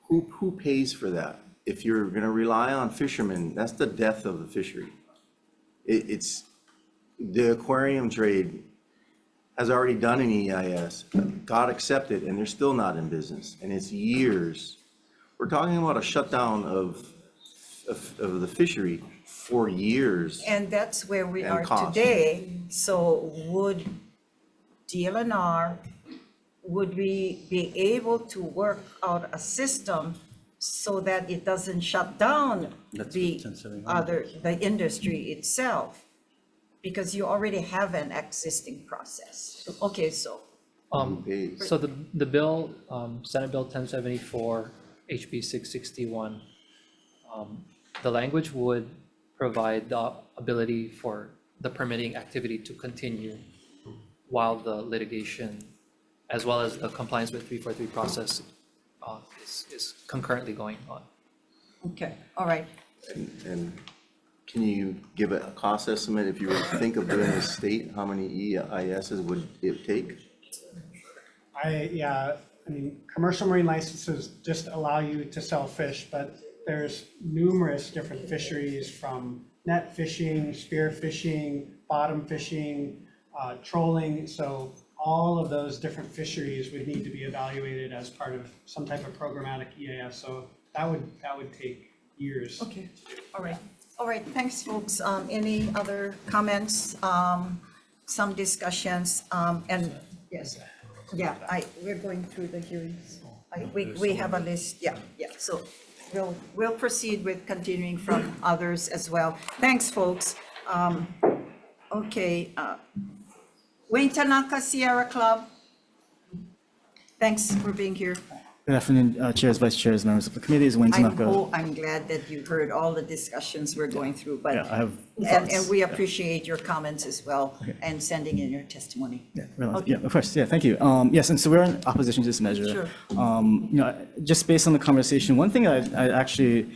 who pays for that? If you're gonna rely on fishermen, that's the death of the fishery. It's, the aquarium trade has already done an EIS, got accepted, and they're still not in business, and it's years. We're talking about a shutdown of the fishery for years. And that's where we And are cost. today. So would DLNR, would we be able to work out a system so that it doesn't shut down the industry itself? Because you already have an existing process. Okay, so. So the bill, Senate Bill 1074, HB 661, the language would provide the ability for the permitting activity to continue while the litigation, as well as the compliance with 343 process is concurrently going on. Okay, all right. And Can you give a cost estimate if you were to think of doing this state? How many EISs would it take? I mean, commercial marine licenses just allow you to sell fish, but there's numerous different fisheries from net fishing, spear fishing, bottom fishing, trolling. So all of those different fisheries would need to be evaluated as part of some type of programmatic EAS. So that would take years. Okay, all right. All right, thanks, folks. Any other comments, some discussions, and yes, yeah, we're going through the hearings. We have a list, yeah, so we'll proceed with continuing from others as well. Thanks, folks. Okay, Wayne Tanaka Sierra Club, thanks for being here. Good afternoon, chairs, vice chairs, members of the committees. Wayne Tanaka. I'm glad that you heard all the discussions we're going through, but Yeah, I have and thoughts. we appreciate your comments as well and sending in your testimony. Okay. Yeah, of course. Yeah, thank you. Yes, and so we're in opposition to this measure. Sure. Just based on the conversation, one thing I actually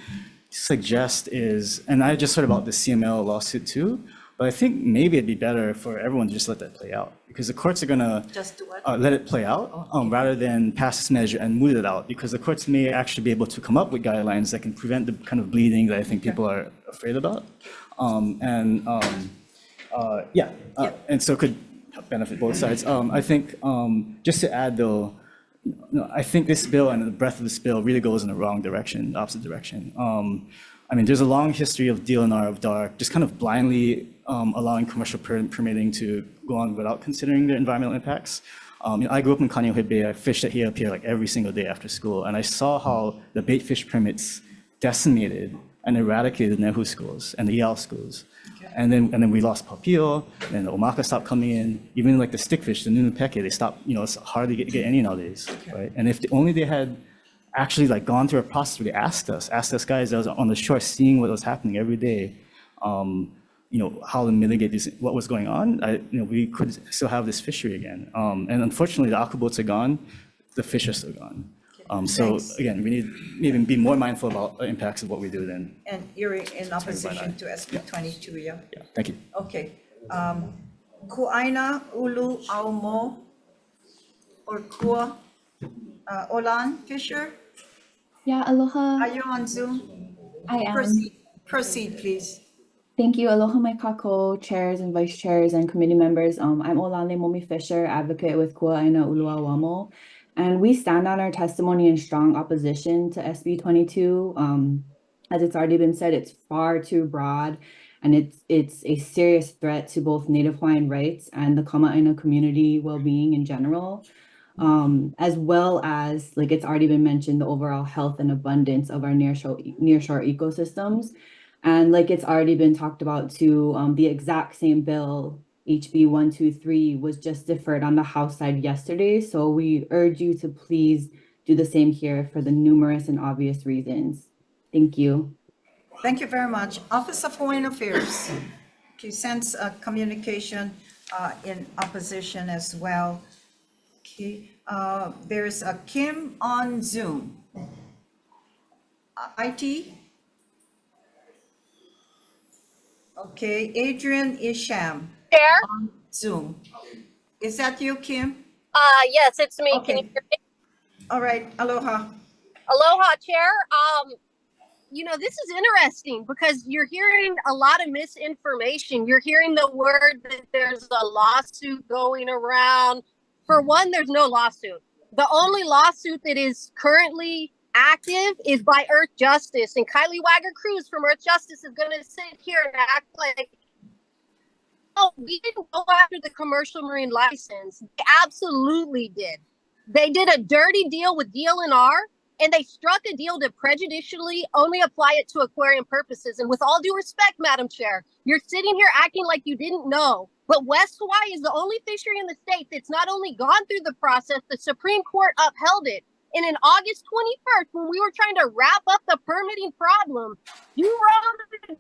suggest is, and I just heard about the CML lawsuit too, but I think maybe it'd be better for everyone to just let that play out, because the courts are gonna Just do what? let it play out rather than pass this measure and moot it out, because the courts may actually be able to come up with guidelines that can prevent the kind of bleeding that I think people are afraid about. And so it could benefit both sides. I think just to add though, I think this bill and the breadth of this bill really goes in the wrong direction, the opposite direction. I mean, there's a long history of DLNR of dark, just kind of blindly allowing commercial permitting to go on without considering the environmental impacts. I grew up in Kaneohe Bay. I fished at here up here like every single day after school, and I saw how the bait fish permits decimated and eradicated Nehu schools and the EL schools. And then we lost Papio, and the Omaka stopped coming in. Even like the stickfish, the Nunupeke, they stopped, it's hard to get any nowadays, right? And if only they had actually like gone through a process where they asked us guys that was on the shore seeing what was happening every day, how to mitigate this, what was going on, we could still have this fishery again. And unfortunately, the aqua boats are gone, the fish are still gone. So again, we need maybe be more mindful about the impacts of what we do then. And you're in opposition to SB 22, yeah? Yeah, thank you. Okay. Kuaina Ulu Aumo or Kua Olan Fisher? Yeah, aloha. Are you on Zoom? I am. Proceed, please. Thank you. Aloha mai kako, chairs and vice chairs and committee members. I'm Olane Momi Fisher, advocate with Kuaina Ulu Auamo. And we stand on our testimony in strong opposition to SB 22. As it's already been said, it's far too broad, and it's a serious threat to both Native Hawaiian rights and the Kama'aina community well-being in general, as well as, like it's already been mentioned, the overall health and abundance of our nearshore ecosystems. And like it's already been talked about too, the exact same bill, HB 123, was just deferred on the House side yesterday. So we urge you to please do the same here for the numerous and obvious reasons. Thank you. Thank you very much. Office of Hawaiian Affairs. Okay, sends a communication in opposition as well. Okay, there's a Kim on Zoom. IT? Okay, Adrian Isham. Chair? On Zoom. Is that you, Kim? Yes, it's me. Okay. Can you hear me? All right, aloha. Aloha, Chair. This is interesting because you're hearing a lot of misinformation. You're hearing the word that there's a lawsuit going around. For one, there's no lawsuit. The only lawsuit that is currently active is by Earth Justice, and Kylie Wagger Cruz from Earth Justice is going to sit here and act like, oh, we didn't go after the commercial marine license. They absolutely did. They did a dirty deal with DLNR, and they struck a deal to prejudicially only apply it to aquarium purposes. And with all due respect, Madam Chair, you're sitting here acting like you didn't know. But West Hawaii is the only fishery in the state that's not only gone through the process, the Supreme Court upheld it. And in August 21st, when we were trying to wrap up the permitting problem, you wrote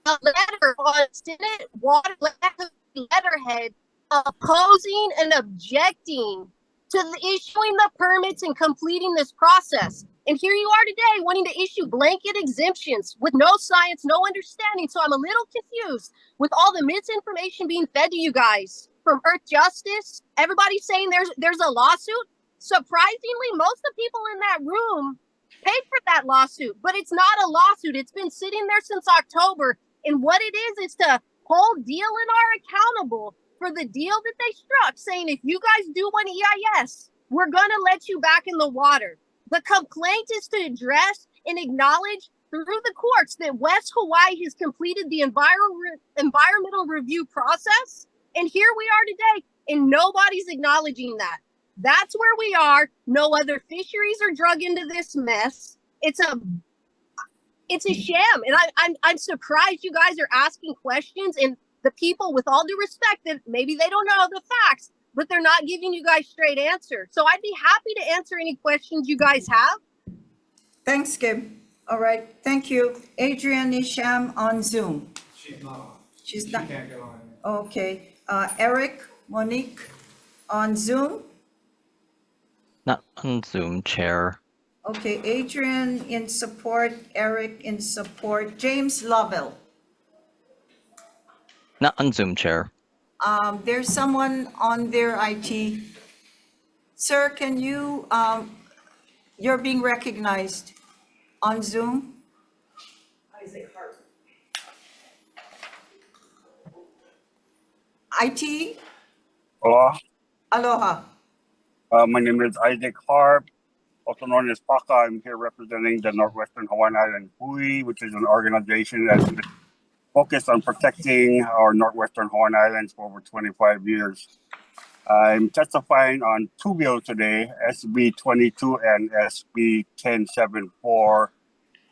a letter on Senate water letterhead opposing and objecting to the issuing the permits and completing this process. And here you are today wanting to issue blanket exemptions with no science, no understanding. So I'm a little confused with all the misinformation being fed to you guys from Earth Justice. Everybody's saying there's a lawsuit. Surprisingly, most of the people in that room paid for that lawsuit, but it's not a lawsuit. It's been sitting there since October. And what it is to hold DLNR accountable for the deal that they struck, saying if you guys do one EIS, we're going to let you back in the water. The complaint is to address and acknowledge through the courts that West Hawaii has completed the environmental review process. And here we are today, and nobody's acknowledging that. That's where we are. No other fisheries are drug into this mess. It's a sham. And I'm surprised you guys are asking questions, and the people, with all due respect, that maybe they don't know the facts, but they're not giving you guys straight answers. So I'd be happy to answer any questions you guys have. Thanks, Kim. All right, thank you. Adrian Isham on Zoom. She's not on. She's not. She can't get on. Okay. Eric, Monique on Zoom. Not on Zoom, Chair. Okay, Adrian in support, Eric in support. James Lovell. Not on Zoom, Chair. There's someone on their IT. Sir, can you, you're being recognized on Zoom. Isaac Hart. IT? Aloha. Aloha. My name is Isaac Harp, also known as Paka. I'm here representing the Northwestern Hawaiian Island Hui, which is an organization that's been focused on protecting our Northwestern Hawaiian Islands for over 25 years. I'm testifying on two bills today, SB 22 and SB 1074.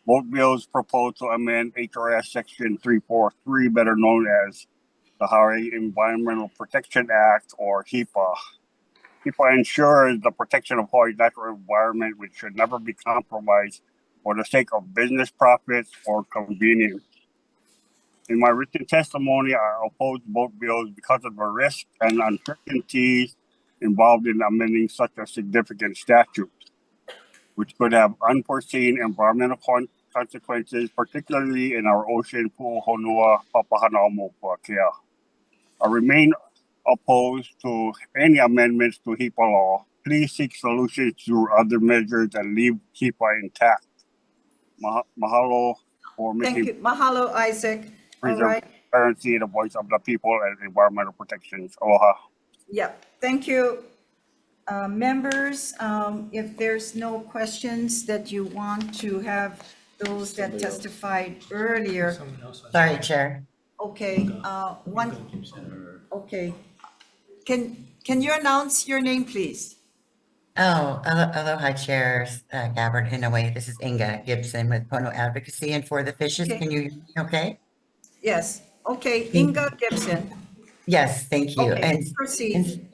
Both bills propose to amend HRS Section 343, better known as the Hawaii Environmental Protection Act, or HEPA. HEPA ensures the protection of Hawaii's natural environment, which should never be compromised for the sake of business profits or convenience. In my written testimony, I oppose both bills because of the risks and uncertainties involved in amending such a significant statute, which could have unforeseen environmental consequences, particularly in our ocean, Pu'uhonua, Papahanaumokuakea. I remain opposed to any amendments to HEPA law. Please seek solutions through other measures and leave HEPA intact. Mahalo for Thank making you. Mahalo, Isaac. All right. transparency, the voice of the people, and environmental protections. Aloha. Yep. Thank you. Members, if there's no questions that you want to have those that testified earlier. Sorry, Chair. Okay, okay. Can you announce your name, please? Oh, aloha, Chair Gabbard Inouye. This is Inga Gibson with Pono Advocacy and For the Fishes. Okay. Can you hear me okay? Yes, okay, Inga Gibson. Yes, thank you. Okay, And proceed.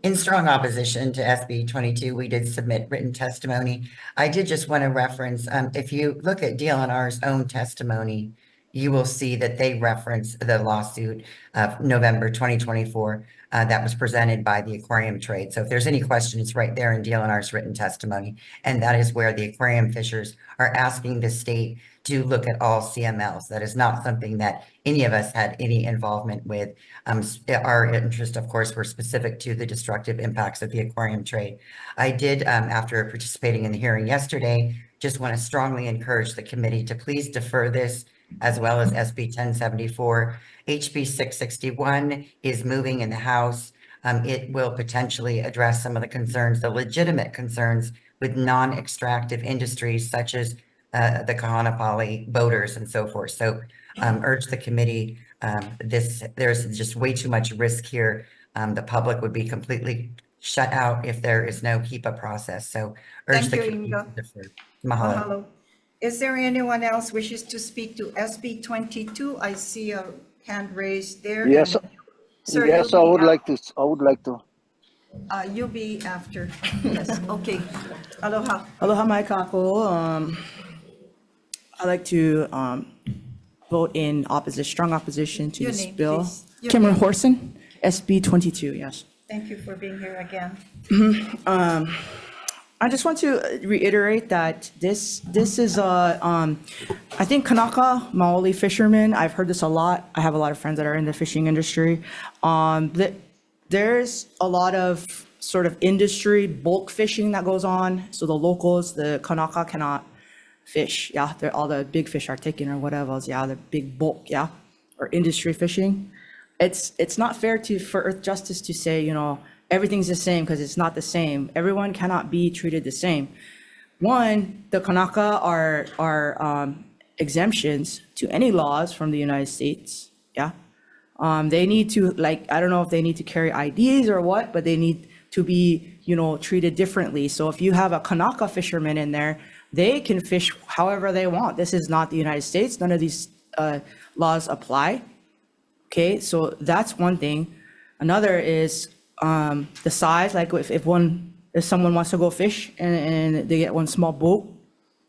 in strong opposition to SB 22, we did submit written testimony. I did just want to reference, if you look at DLNR's own testimony, you will see that they reference the lawsuit of November 2024 that was presented by the aquarium trade. So if there's any question, it's right there in DLNR's written testimony. And that is where the aquarium fishers are asking the state to look at all CMLs. That is not something that any of us had any involvement with. Our interest, of course, were specific to the destructive impacts of the aquarium trade. I did, after participating in the hearing yesterday, just want to strongly encourage the committee to please defer this, as well as SB 1074. HB 661 is moving in the House. It will potentially address some of the concerns, the legitimate concerns with non-extractive industries such as the Kahanapali boaters and so forth. So urge the committee, there's just way too much risk here. The public would be completely shut out if there is no HEPA process. So urge Thank the you, committee Inga. to defer. Mahalo. Mahalo. Is there anyone else wishes to speak to SB 22? I see a hand raised there. Yes, Sir, yes, I would like to. You'll be after. Yes, okay. Aloha. Aloha mai kako. I'd like to vote in strong opposition to Your this name, bill. please. Your Cameron name. Horson, SB 22, yes. Thank you for being here again. I just want to reiterate that this is I think Kanaka Maoli fishermen, I've heard this a lot. I have a lot of friends that are in the fishing industry. There's a lot of sort of industry bulk fishing that goes on. So the locals, the Kanaka cannot fish. Yeah, all the big fish are taken or whatever else. Yeah, the big bulk. Yeah, or industry fishing. It's not fair for Earth Justice to say, you know, everything's the same because it's not the same. Everyone cannot be treated the same. One, the Kanaka are exemptions to any laws from the United States. Yeah. They need to, like, I don't know if they need to carry IDs or what, but they need to be, you know, treated differently. So if you have a Kanaka fisherman in there, they can fish however they want. This is not the United States. None of these laws apply. Okay, so that's one thing. Another is the size. Like if someone wants to go fish and they get one small boat, you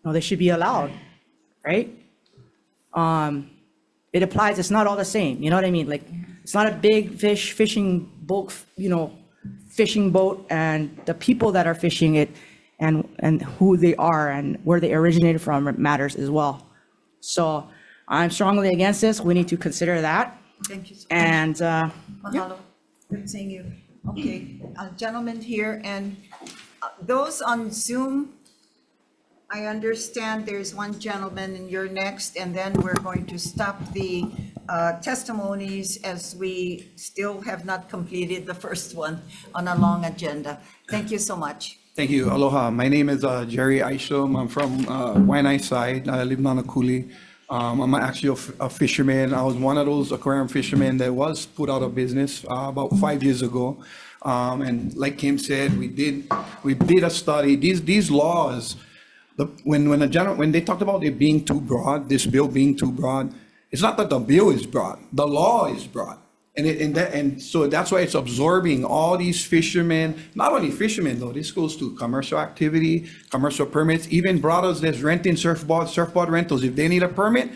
know, they should be allowed, right? It applies. It's not all the same. You know what I mean? Like it's not a big fishing bulk, you know, fishing boat, and the people that are fishing it and who they are and where they originated from matters as well. So I'm strongly against this. We need to consider that. Thank you so much. And Mahalo. Good seeing you. Okay, gentlemen here, and those on Zoom, I understand there's one gentleman and you're next, and then we're going to stop the testimonies as we still have not completed the first one on a long agenda. Thank you so much. Thank you. Aloha. My name is Jerry Isham. I'm from Waianae side. I live in Nanakuli. I'm actually a fisherman. I was one of those aquarium fishermen that was put out of business about 5 years ago. And like Kim said, we did a study. These laws, when they talked about it being too broad, this bill being too broad, it's not that the bill is broad. The law is broad. And so that's why it's absorbing all these fishermen, not only fishermen though, this goes to commercial activity, commercial permits, even brothers that's renting surfboard rentals. If they need a permit,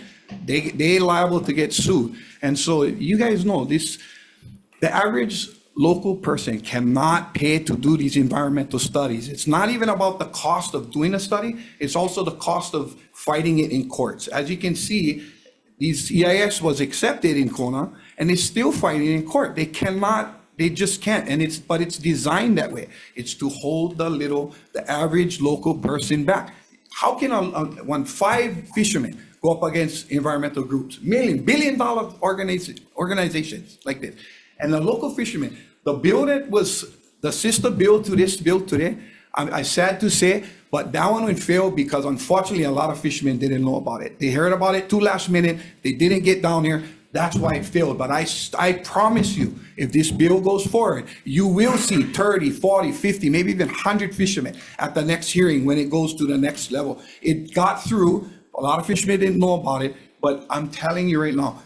they liable to get sued. And so you guys know this, the average local person cannot pay to do these environmental studies. It's not even about the cost of doing a study, it's also the cost of fighting it in courts. As you can see, these EIS was accepted in Kona, and they're still fighting in court. They just can't, but it's designed that way. It's to hold the average local person back. How can 5 fishermen go up against environmental groups, billion-dollar organizations like this? And the local fishermen, the bill that was the sister bill to this bill today, I'm sad to say, but that one would fail because unfortunately a lot of fishermen didn't know about it. They heard about it too last minute. They didn't get down here. That's why it failed. But I promise you, if this bill goes forward, you will see 30, 40, 50, maybe even 100 fishermen at the next hearing when it goes to the next level. It got through. A lot of fishermen didn't know about it, but I'm telling you right now,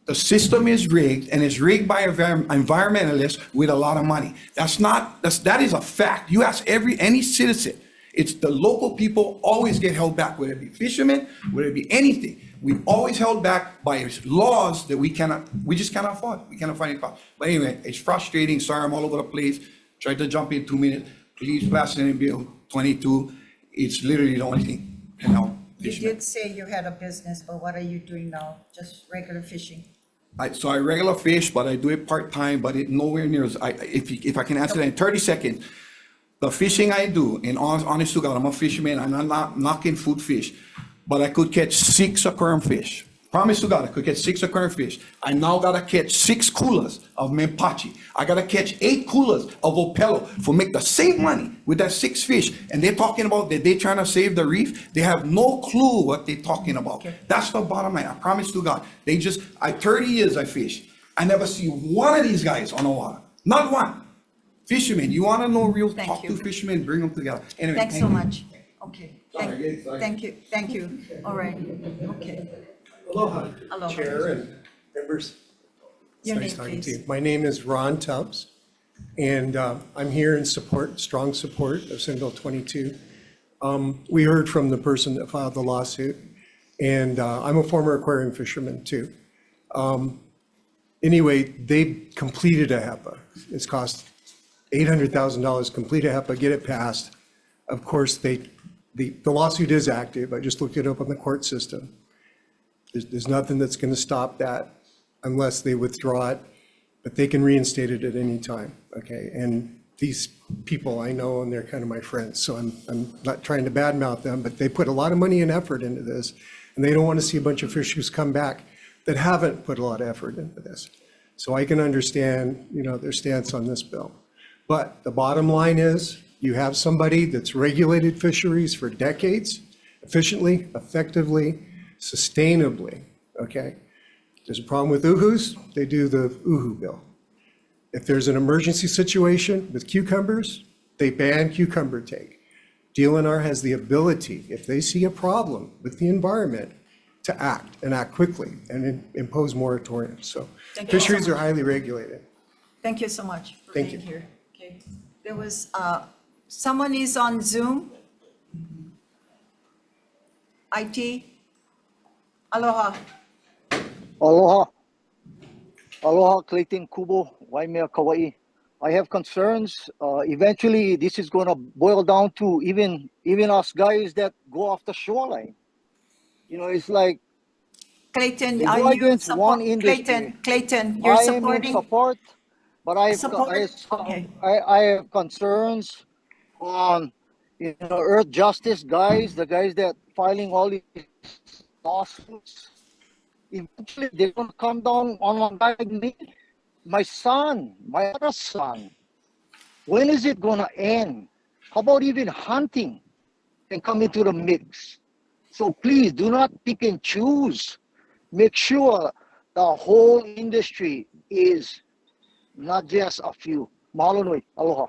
the system is rigged, and it's rigged by environmentalists with a lot of money. That is a fact. You ask any citizen, it's the local people always get held back, whether it be fishermen, whether it be anything. We've always held back by laws that we just cannot afford. We cannot find it. But anyway, it's frustrating. Sorry, I'm all over the place. Tried to jump in 2 minutes. Please pass Senate Bill 22. It's literally the only thing, You did say you had a business, but what are you doing now? Just regular fishing? So I regular fish, but I do it part-time, but it nowhere near as, if I can answer that in 30 seconds. The fishing I do, and honest to God, I'm a fisherman, and I'm not knocking food fish, but I could catch 6 aquarium fish. Promise to God, I could catch 6 aquarium fish. I now gotta catch 6 coolers of mempachi. I gotta catch 8 coolers of opello for make the same money with that 6 fish. And they're talking about that they're trying to save the reef. They have no clue what they're talking about. Okay. That's the bottom line. I promise to God. 30 years I fish. I never see one of these guys on the water. Not one. Fishermen, you wanna know real talk to fishermen, bring them together. Anyway, Thanks so much. Okay. Sorry. Thank you. All right. Okay. Aloha, Aloha. Chair and members. Your Nice name, talking to please. you. My name is Ron Tubbs, and I'm here in strong support of Senate Bill 22. We heard from the person that filed the lawsuit, and I'm a former aquarium fisherman too. Anyway, they completed a HEPA. It's cost $800,000 to complete a HEPA, get it passed. Of course, the lawsuit is active. I just looked it up on the court system. There's nothing that's going to stop that unless they withdraw it, but they can reinstate it at any time, okay? And these people I know, and they're kind of my friends, so I'm not trying to badmouth them, but they put a lot of money and effort into this, and they don't want to see a bunch of fishers come back that haven't put a lot of effort into this. So I can understand, their stance on this bill. But the bottom line is, you have somebody that's regulated fisheries for decades, efficiently, effectively, sustainably, okay? There's a problem with uhus, they do the uhu bill. If there's an emergency situation with cucumbers, they ban cucumber take. DLNR has the ability, if they see a problem with the environment, to act and act quickly and impose moratoriums. So Thank you so fisheries are much. highly regulated. Thank you so much for Thank being you. here. Okay, there was, someone is on Zoom. IT, aloha. Aloha. Aloha, Clayton Kubo, Waimea, Kauai. I have concerns. Eventually, this is going to boil down to even us guys that go off the shoreline. It's like Clayton, they are go you against one industry. Clayton, you're I am in supporting? support, but I Okay. have concerns on Earth Justice guys, the guys that filing all these lawsuits. Eventually, they're going to come down on one guy like me, my son, my other son. When is it going to end? How about even hunting can come into the mix? So please do not pick and choose. Make sure the whole industry is not just a few. Mahalo nui. Aloha.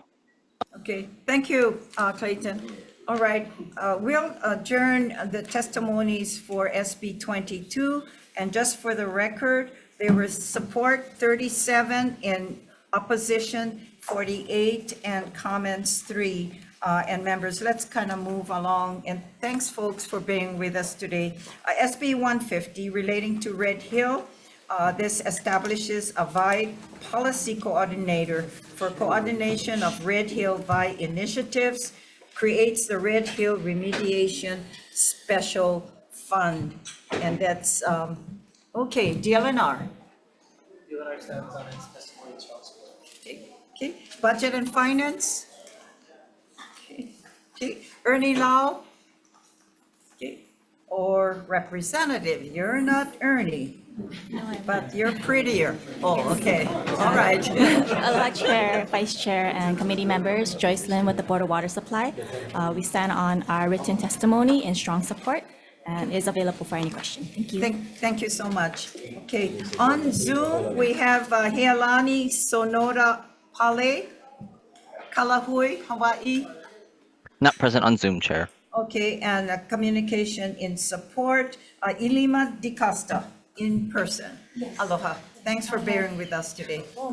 Okay, thank you, Clayton. All right, we'll adjourn the testimonies for SB 22. And just for the record, there was support 37, in opposition 48, and comments 3. And members, let's kind of move along. And thanks, folks, for being with us today. SB 150 relating to Red Hill. This establishes a VI policy coordinator for coordination of Red Hill VI initiatives, creates the Red Hill Remediation Special Fund. And that's, okay, DLNR. DLNR stands on its testimony and strong support. Okay, Budget and Finance. Okay, Ernie Lau. Okay, or Representative, you're not Ernie, but you're prettier. Oh, okay, all right. Aloha Chair, Vice Chair, and committee members, Joyce Lin with the Board of Water Supply. We stand on our written testimony in strong support and is available for any question. Thank you. Thank you so much. Okay, on Zoom, we have Healani Sonora Pale, Kalahui, Hawaii. Not present on Zoom, Chair. Okay, and communication in support, Ilima Di Costa, in person. Yes. Aloha. Thanks for bearing with us today. Well,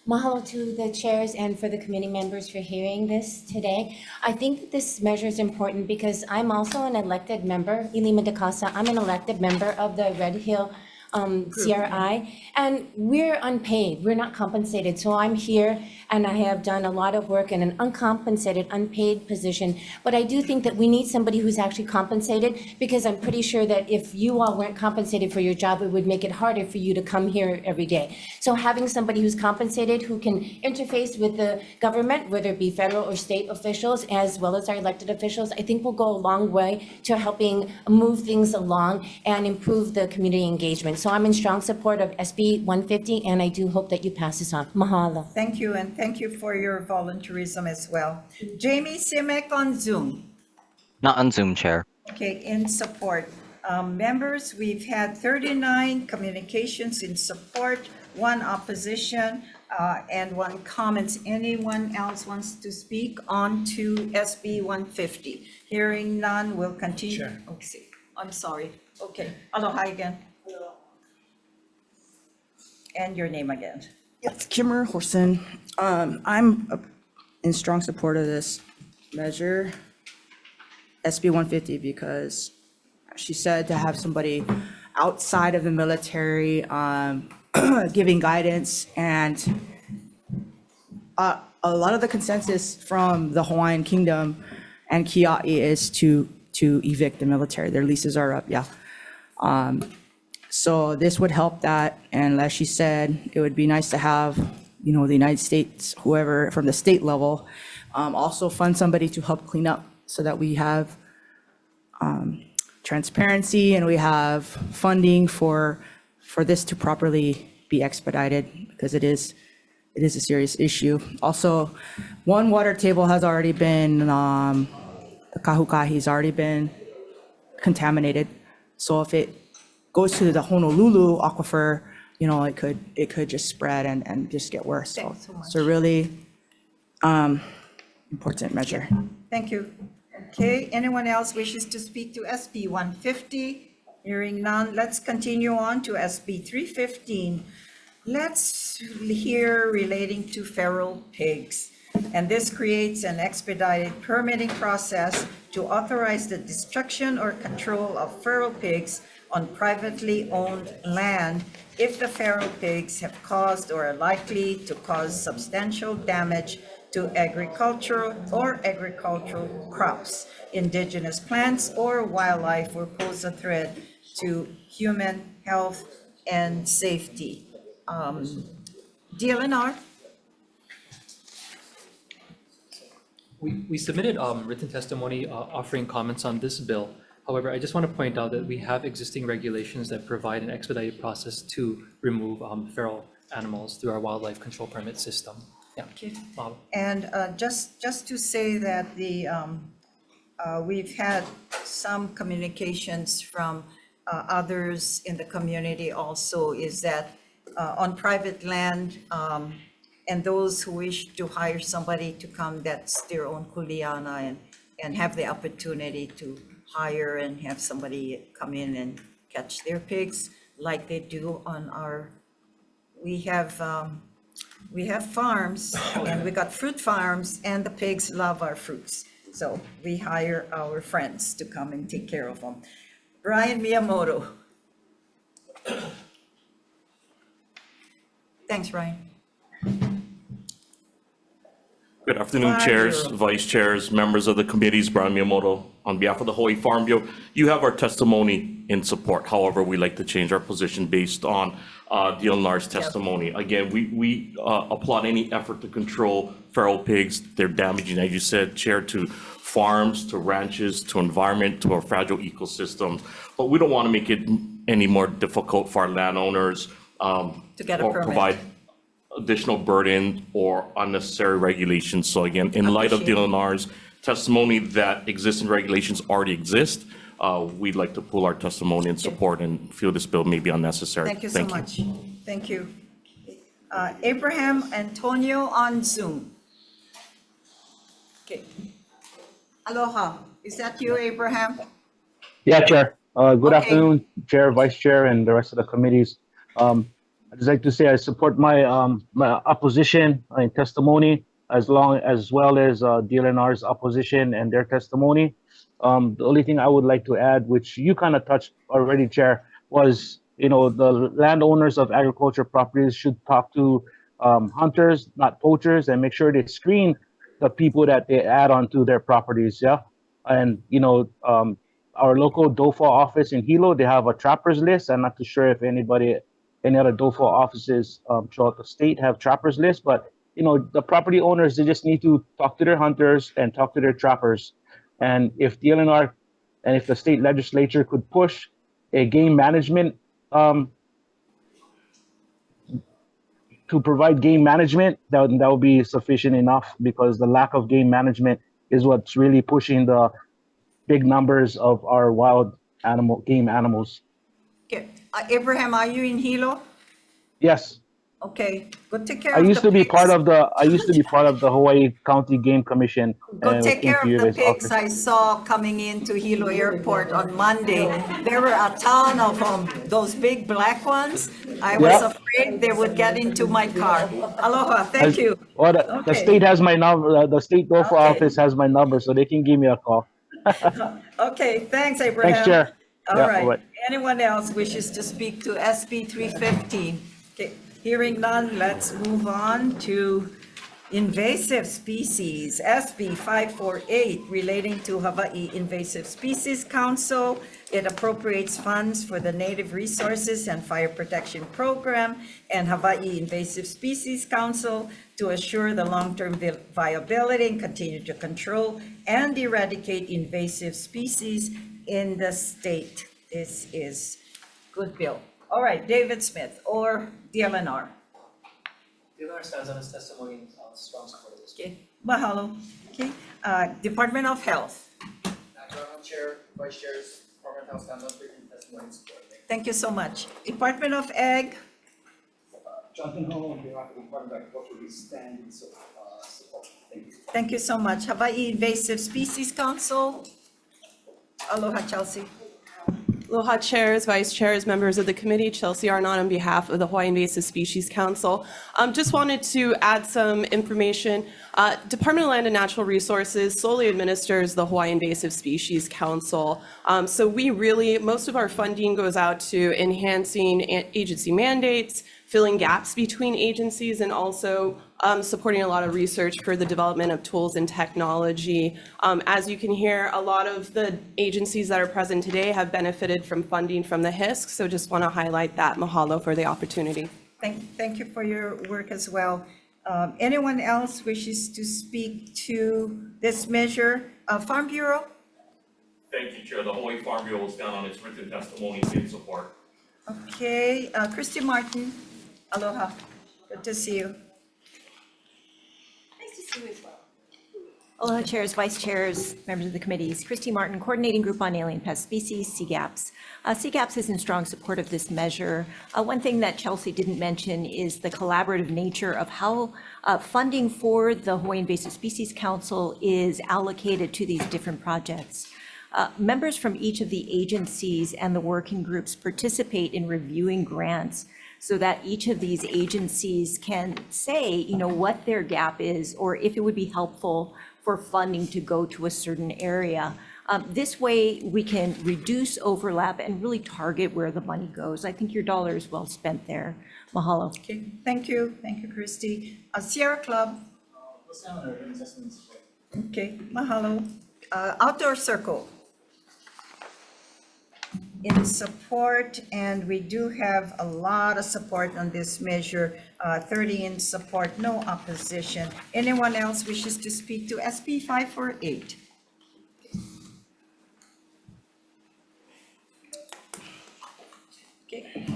mahalo to the chairs and for the committee members for hearing this today. I think this measure is important because I'm also an elected member, Ilima Di Costa. I'm an elected member of the Red Hill CRI, and we're unpaid, we're not compensated. So I'm here and I have done a lot of work in an uncompensated, unpaid position. But I do think that we need somebody who's actually compensated, because I'm pretty sure that if you all weren't compensated for your job, it would make it harder for you to come here every day. So having somebody who's compensated, who can interface with the government, whether it be federal or state officials, as well as our elected officials, I think will go a long way to helping move things along and improve the community engagement. So I'm in strong support of SB 150, and I do hope that you pass this on. Mahalo. Thank you, and thank you for your volunteerism as well. Jamie Simek on Zoom. Not on Zoom, Chair. Okay, in support. Members, we've had 39 communications in support, 1 opposition, and 1 comments. Anyone else wants to speak on to SB 150? Hearing none, we'll continue. Sure. Okay, I'm sorry. Okay, aloha again. And your name again. Yes, Kimmer Horson. I'm in strong support of this measure, SB 150, because she said to have somebody outside of the military giving guidance, and a lot of the consensus from the Hawaiian Kingdom and Kia'i is to evict the military. Their leases are up, yeah. So this would help that, and as she said, it would be nice to have, you know, the United States, whoever from the state level, also fund somebody to help clean up so that we have transparency and we have funding for this to properly be expedited, because it is a serious issue. Also, one water table has already been, the Kahukahi's already been contaminated. So if it goes to the Honolulu aquifer, you know, it could just spread and just get worse. So it's a really important measure. Thank you. Okay, anyone else wishes to speak to SB 150? Hearing none, let's continue on to SB 315. Let's hear relating to feral pigs. And this creates an expedited permitting process to authorize the destruction or control of feral pigs on privately owned land if the feral pigs have caused or are likely to cause substantial damage to agricultural crops, indigenous plants, or wildlife, or pose a threat to human health and safety. DLNR? We submitted written testimony offering comments on this bill. However, I just want to point out that we have existing regulations that provide an expedited process to remove feral animals through our wildlife control permit system. Yeah. Okay. And just to say that we've had some communications from others in the community also, is that on private land, and those who wish to hire somebody to come, that's their own kuleana, and have the opportunity to hire and have somebody come in and catch their pigs like they do on our, we have farms, and we got fruit farms, and the pigs love our fruits. So we hire our friends to come and take care of them. Brian Miyamoto. Thanks, Ryan. Good afternoon, chairs, vice chairs, members of the committees. Brian Miyamoto on behalf of the Hawaii Farm Bureau. You have our testimony in support. However, we like to change our position based on DLNR's testimony. Again, we applaud any effort to control feral pigs. They're damaging, as you said, Chair, to farms, to ranches, to environment, to our fragile ecosystems. But we don't want to make it any more difficult for our landowners to get a or permit. provide additional burden or unnecessary regulations. So again, in light of DLNR's testimony that existing regulations already exist, we'd like to pull our testimony in support and feel this bill may be unnecessary. Thank you so much. Thank you. Abraham Antonio on Zoom. Okay. Aloha. Is that you, Abraham? Yeah, Chair. Good afternoon, Chair, Vice Chair, and the rest of the committees. I'd just like to say I support my opposition and testimony, as well as DLNR's opposition and their testimony. The only thing I would like to add, which you kind of touched already, Chair, was the landowners of agriculture properties should talk to hunters, not poachers, and make sure they screen the people that they add onto their properties. Yeah, and our local DOFA office in Hilo, they have a trappers list. I'm not too sure if any other DOFA offices throughout the state have trappers lists, but the property owners, they just need to talk to their hunters and talk to their trappers. And if DLNR and if the state legislature could push a game management to provide game management, that would be sufficient enough, because the lack of game management is what's really pushing the big numbers of our wild game animals. Okay. Abraham, are you in Hilo? Yes. Okay. Go take care I of used the to be pigs. part of the Hawaii County Game Commission. Go take care of the guys' pigs office. I saw coming into Hilo Airport on Monday. There were a ton of them, those big black ones. I was Yeah. afraid they would get into my car. Aloha, thank you. Well, the state has my number. The state DOFA office has my number, so they can give me a call. Okay, thanks, Abraham. Thanks, Chair. All Yeah, right. bye-bye. Anyone else wishes to speak to SB 315? Okay, hearing none, let's move on to Invasive species, SB 548, relating to Hawaii Invasive Species Council. It appropriates funds for the Native Resources and Fire Protection Program and Hawaii Invasive Species Council to assure the long-term viability and continue to control and eradicate invasive species in the state. This is good bill. All right, David Smith or DLNR. DLNR stands on its testimony in strong support of this. Okay, mahalo. Okay, Department of Health. Chair, Vice Chairs, Department of Health stand up for testimony in support. Thank you so much. Department of Ag. Jonathan Ho, on behalf of the Department of Agriculture, we stand in support. Thank you. Thank you so much. Hawaii Invasive Species Council. Aloha, Chelsea. Aloha chairs, vice chairs, members of the committee, Chelsea Arnott on behalf of the Hawai'i Invasive Species Council. Just wanted to add some information. Department of Land and Natural Resources solely administers the Hawai'i Invasive Species Council. So we really, most of our funding goes out to enhancing agency mandates, filling gaps between agencies, and also supporting a lot of research for the development of tools and technology. As you can hear, a lot of the agencies that are present today have benefited from funding from the HISC, so just want to highlight that. Mahalo for the opportunity. Thank you for your work as well. Anyone else wishes to speak to this measure? Farm Bureau? Thank you, Chair. The Hawaii Farm Bureau will stand on its written testimony in support. Okay, Christy Martin. Aloha. Good to see you. Nice to see you as well. Aloha chairs, vice chairs, members of the committees. Christy Martin, Coordinating Group on Alien Pest Species, CGAPS. CGAPS is in strong support of this measure. One thing that Chelsea didn't mention is the collaborative nature of how funding for the Hawaii Invasive Species Council is allocated to these different projects. Members from each of the agencies and the working groups participate in reviewing grants so that each of these agencies can say, you know, what their gap is, or if it would be helpful for funding to go to a certain area. This way, we can reduce overlap and really target where the money goes. I think your dollar is well spent there. Mahalo. Okay, thank you, Christy. Sierra Club. Okay, mahalo. Outdoor Circle. In support, and we do have a lot of support on this measure, 30 in support, no opposition. Anyone else wishes to speak to SB 548? Okay.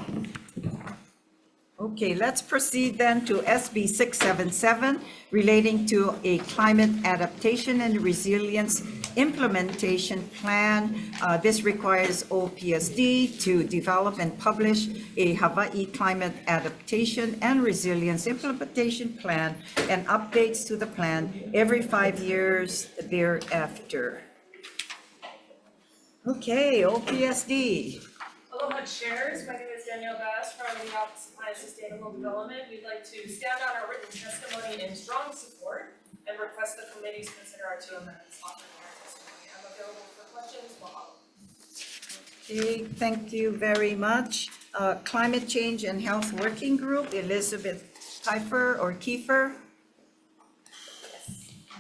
Okay, let's proceed then to SB 677 relating to a climate adaptation and resilience implementation plan. This requires OPSD to develop and publish a Hawaii climate adaptation and resilience implementation plan and updates to the plan every 5 years thereafter. Okay, OPSD. Aloha chairs, my name is Danielle Bass from the Office of High Sustainable Development. We'd like to stand on our written testimony in strong support and request the committees consider our two amendments offered in our testimony. I'm available for questions. Mahalo. Okay, thank you very much. Climate Change and Health Working Group, Elizabeth Kiefer or Kiefer.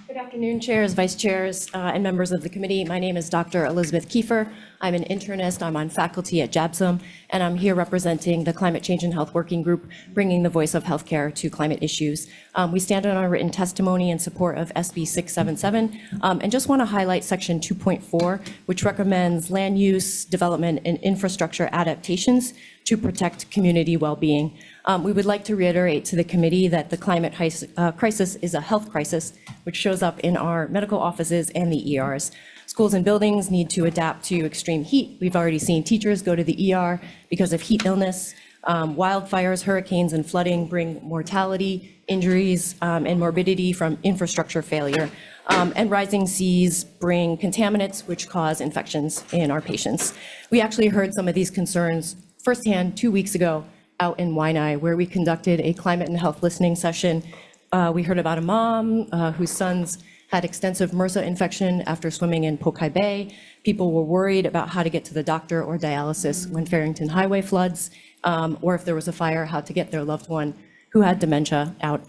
Good afternoon, chairs, vice chairs, and members of the committee. My name is Dr. Elizabeth Kiefer. I'm an internist. I'm on faculty at JABSOM, and I'm here representing the Climate Change and Health Working Group, bringing the voice of healthcare to climate issues. We stand on our written testimony in support of SB 677, and just want to highlight section 2.4, which recommends land use, development, and infrastructure adaptations to protect community well-being. We would like to reiterate to the committee that the climate crisis is a health crisis, which shows up in our medical offices and the ERs. Schools and buildings need to adapt to extreme heat. We've already seen teachers go to the ER because of heat illness. Wildfires, hurricanes, and flooding bring mortality, injuries, and morbidity from infrastructure failure. And rising seas bring contaminants, which cause infections in our patients. We actually heard some of these concerns firsthand 2 weeks ago out in Wai'i, where we conducted a climate and health listening session. We heard about a mom whose sons had extensive MRSA infection after swimming in Pokai Bay. People were worried about how to get to the doctor or dialysis when Farrington Highway floods, or if there was a fire, how to get their loved one who had dementia out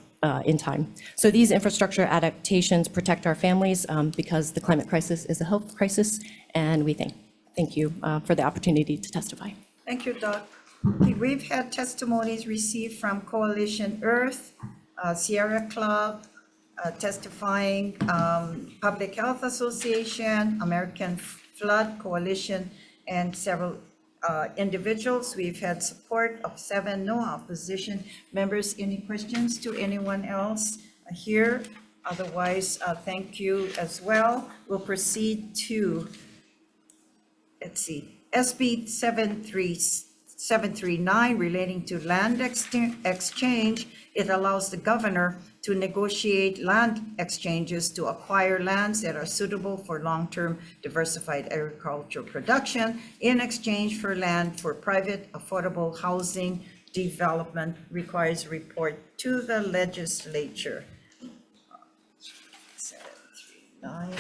in time. So these infrastructure adaptations protect our families because the climate crisis is a health crisis, and we thank you for the opportunity to testify. Thank you, Doug. Okay, we've had testimonies received from Coalition Earth, Sierra Club, testifying, Public Health Association, American Flood Coalition, and several individuals. We've had support of 7, no opposition. Members, any questions to anyone else here? Otherwise, thank you as well. We'll proceed to, let's see, SB 739 relating to land exchange. It allows the governor to negotiate land exchanges to acquire lands that are suitable for long-term diversified agricultural production in exchange for land for private affordable housing development. Requires report to the legislature. 739.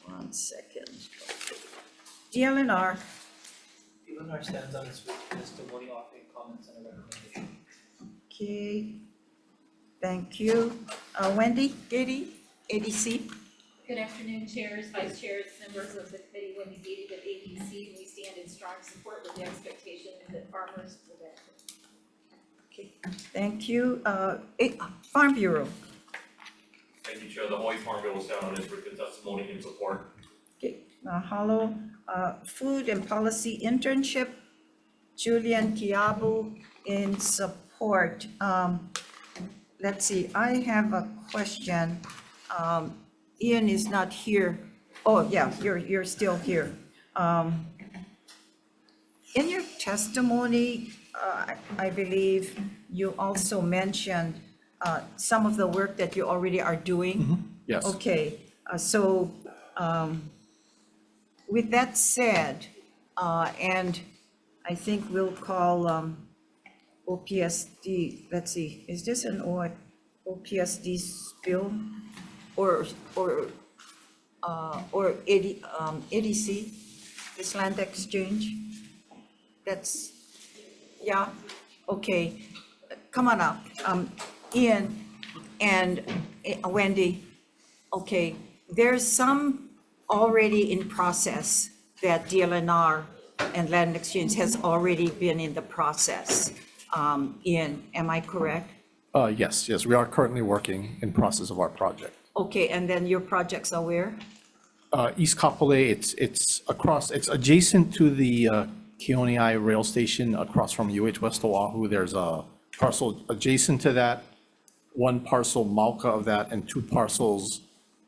One second. DLNR. DLNR stands on its written testimony offering comments and a recommendation. Okay, thank you. Wendy, Gady, ADC. Good afternoon, chairs, vice chairs, members of the committee. Wendy Gady with ADC. We stand in strong support with the expectation that farmers will benefit. Okay, thank you. Farm Bureau. Thank you, Chair. The Hawaii Farm Bill will stand on its written testimony in support. Okay, Mahalo. Food and Policy Internship, Julian Kiabu in support. Let's see, I have a question. Ian is not here. Oh, yeah, you're still here. In your testimony, I believe you also mentioned some of the work that you already are doing. Yes. Okay, so with that said, and I think we'll call OPSD, let's see, is this an OPSD spill or ADC, this land exchange? That's, yeah, okay, come on up. Ian and Wendy, okay, there's some already in process that DLNR and land exchange has already been in the process. Ian, am I correct? Yes, we are currently working in process of our project. Okay, and then your projects are where? East Kapolei, it's adjacent to the Keoniai rail station across from UH West Oahu. There's a parcel adjacent to that, one parcel Mauka of that, and 2 parcels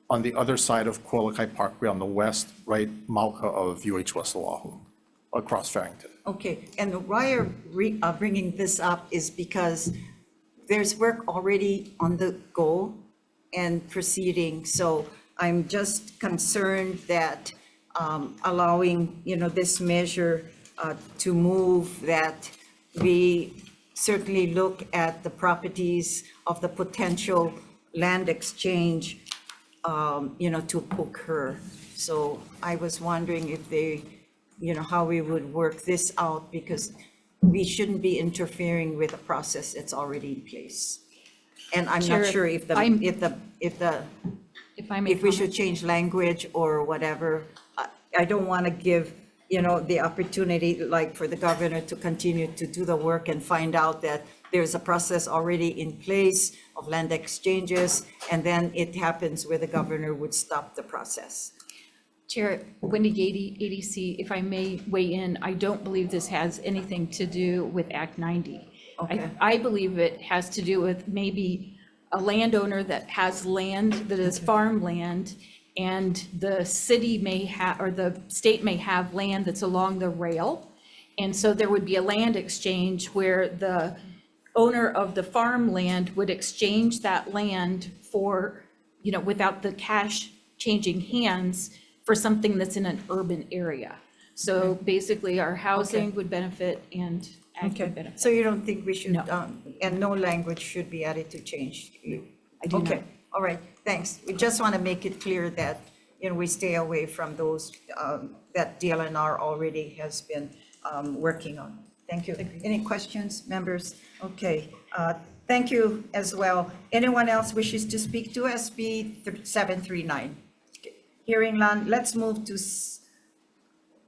on the other side of Kualakai Parkway on the west, right, Mauka of UH West Oahu, across Farrington. Okay, and why are bringing this up is because there's work already on the go and proceeding. So I'm just concerned that allowing, this measure to move, that we certainly look at the properties of the potential land exchange, to occur. So I was wondering if they, how we would work this out, because we shouldn't be interfering with a process that's already in place. And I'm not Chair, sure if we should change language or whatever. I don't want to give, the opportunity, like, for the governor to continue to do the work and find out that there's a process already in place of land exchanges, and then it happens where the governor would stop the process. Chair, Wendy Gady, ADC, if I may weigh in, I don't believe this has anything to do with Act 90. Okay. I believe it has to do with maybe a landowner that has land that is farmland, and the city may have, or the state may have land that's along the rail. And so there would be a land exchange where the owner of the farmland would exchange that land for, without the cash changing hands, for something that's in an urban area. So basically our housing would benefit and ag would benefit. So you don't think we should, No. and no language should be added to change? I do not. Okay, all right, thanks. We just want to make it clear that, we stay away from those that DLNR already has been working on. Thank you. Any questions, members? Okay, thank you as well. Anyone else wishes to speak to SB 739? Hearing none, let's move to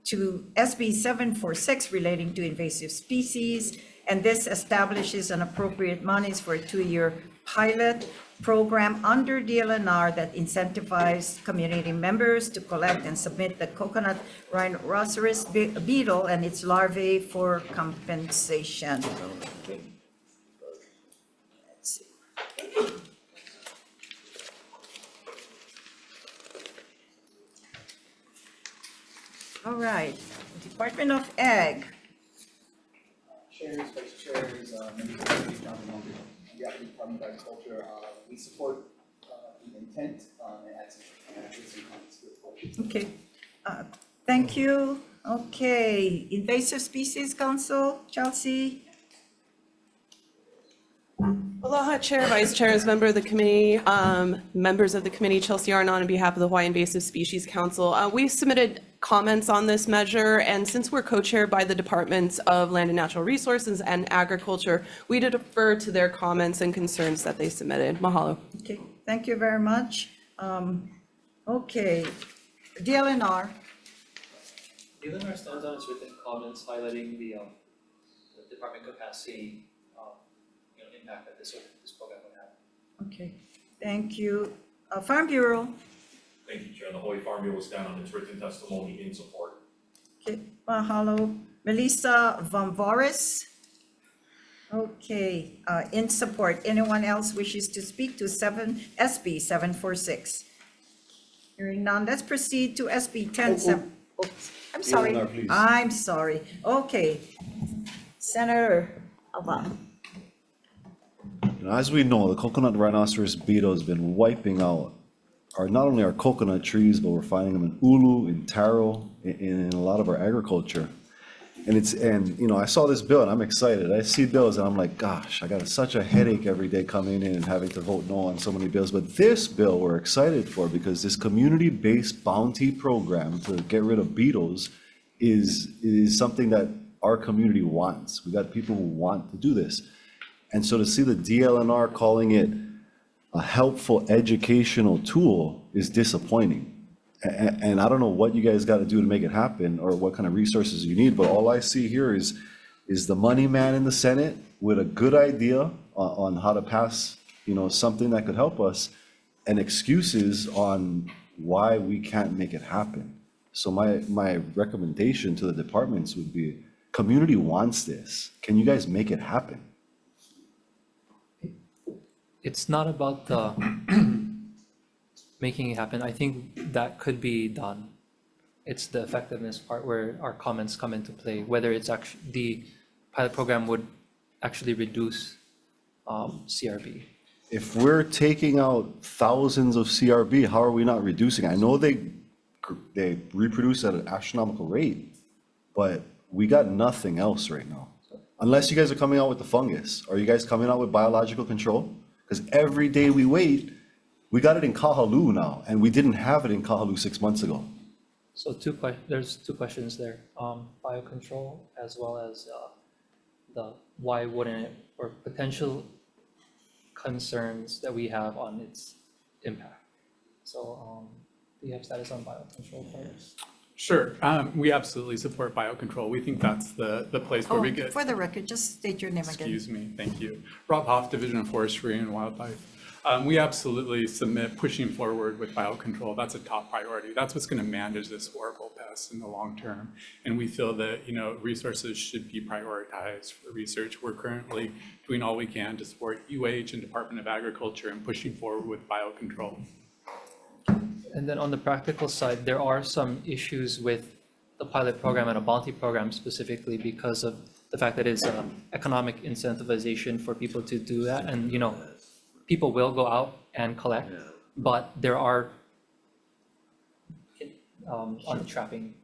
SB 746 relating to invasive species. And this establishes an appropriate monies for a 2-year pilot program under DLNR that incentivizes community members to collect and submit the coconut rhinoceros beetle and its larvae for compensation. Okay. Let's see. All right, Department of Ag. Chairs, vice chairs, members of the committee, on behalf of the Department of Agriculture, we support the intent and add some comments to it. Okay, thank you. Okay, Invasive Species Council, Chelsea. Aloha, Chair, Vice Chairs, member of the committee, members of the committee, Chelsea Arnon on behalf of the Hawai'i Invasive Species Council. We submitted comments on this measure, and since we're co-chaired by the Departments of Land and Natural Resources and Agriculture, we defer to their comments and concerns that they submitted. Mahalo. Okay, thank you very much. Okay, DLNR. DLNR stands on its written comments highlighting the department capacity impact that this program would have. Okay, thank you. Farm Bureau. Thank you, Chair. The Hawaii Farm Bureau will stand on its written testimony in support. Okay, mahalo. Melissa Von Voris. Okay, in support. Anyone else wishes to speak to SB 746? Hearing none, let's proceed to SB 107. I'm sorry. DLNR, please. I'm sorry. Okay. Senator Alba. As we know, the coconut rhinoceros beetle has been wiping out not only our coconut trees, but we're finding them in ulu, in taro, in a lot of our agriculture. And I saw this bill and I'm excited. I see bills and I'm like, gosh, I got such a headache every day coming in and having to vote no on so many bills. But this bill we're excited for because this community-based bounty program to get rid of beetles is something that our community wants. We got people who want to do this. And so to see the DLNR calling it a helpful educational tool is disappointing. And I don't know what you guys got to do to make it happen or what kind of resources you need, but all I see here is the money man in the Senate with a good idea on how to pass, something that could help us, and excuses on why we can't make it happen. So my recommendation to the departments would be, community wants this. Can you guys make it happen? It's not about the making it happen. I think that could be done. It's the effectiveness part where our comments come into play, whether it's actually the pilot program would actually reduce CRB. If we're taking out thousands of CRB, how are we not reducing? I know they reproduce at an astronomical rate, but we got nothing else right now. Unless you guys are coming out with the fungus. Are you guys coming out with biological control? Because every day we wait, we got it in Kahalu now, and we didn't have it in Kahalu 6 months ago. So there's two questions there, biocontrol as well as the why wouldn't it, or potential concerns that we have on its impact. So do you have status on biocontrol first? Sure, we absolutely support biocontrol. We think that's the place where we get. For the record, just state your name again. Excuse me, thank you. Rob Hoff, Division of Forestry and Wildlife. We absolutely submit pushing forward with biocontrol. That's a top priority. That's what's going to manage this horrible pest in the long term. And we feel that, resources should be prioritized for research. We're currently doing all we can to support UH and Department of Agriculture in pushing forward with biocontrol. And then on the practical side, there are some issues with the pilot program and a bounty program specifically because of the fact that it's economic incentivization for people to do that. And, people will go out and collect, but there are trapping.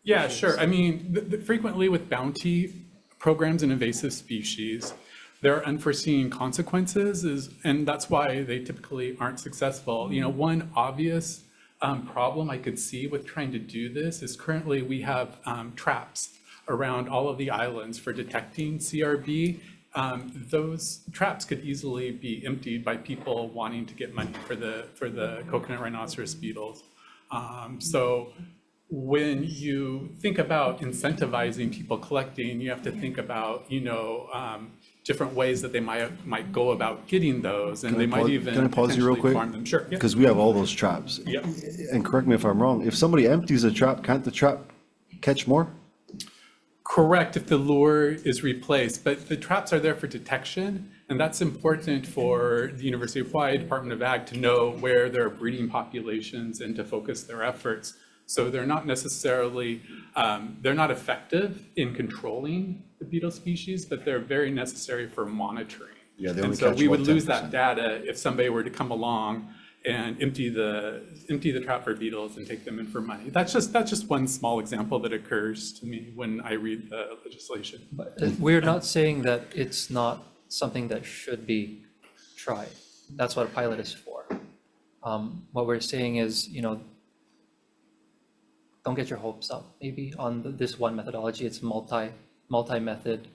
Yeah, issues. sure. I mean, frequently with bounty programs and invasive species, there are unforeseen consequences, and that's why they typically aren't successful. One obvious problem I could see with trying to do this is currently we have traps around all of the islands for detecting CRB, those traps could easily be emptied by people wanting to get money for the coconut rhinoceros beetles. So when you think about incentivizing people collecting, you have to think about, different ways that they might go about getting those, and they might even Can I pause you real potentially quick? farm them. Sure. Yeah. Because we have all those traps. Yep. And correct me if I'm wrong, if somebody empties a trap, can't the trap catch more? Correct, if the lure is replaced, but the traps are there for detection, and that's important for the University of Hawaii Department of Ag to know where there are breeding populations and to focus their efforts. So they're not necessarily, they're not effective in controlling the beetle species, but they're very necessary for monitoring. Yeah, they And only so catch we would about lose 10%. that data if somebody were to come along and empty the trap for beetles and take them in for money. That's just one small example that occurs to me when I read the legislation. We're not saying that it's not something that should be tried. That's what a pilot is for. What we're saying is, don't get your hopes up maybe on this one methodology. It's multi-method,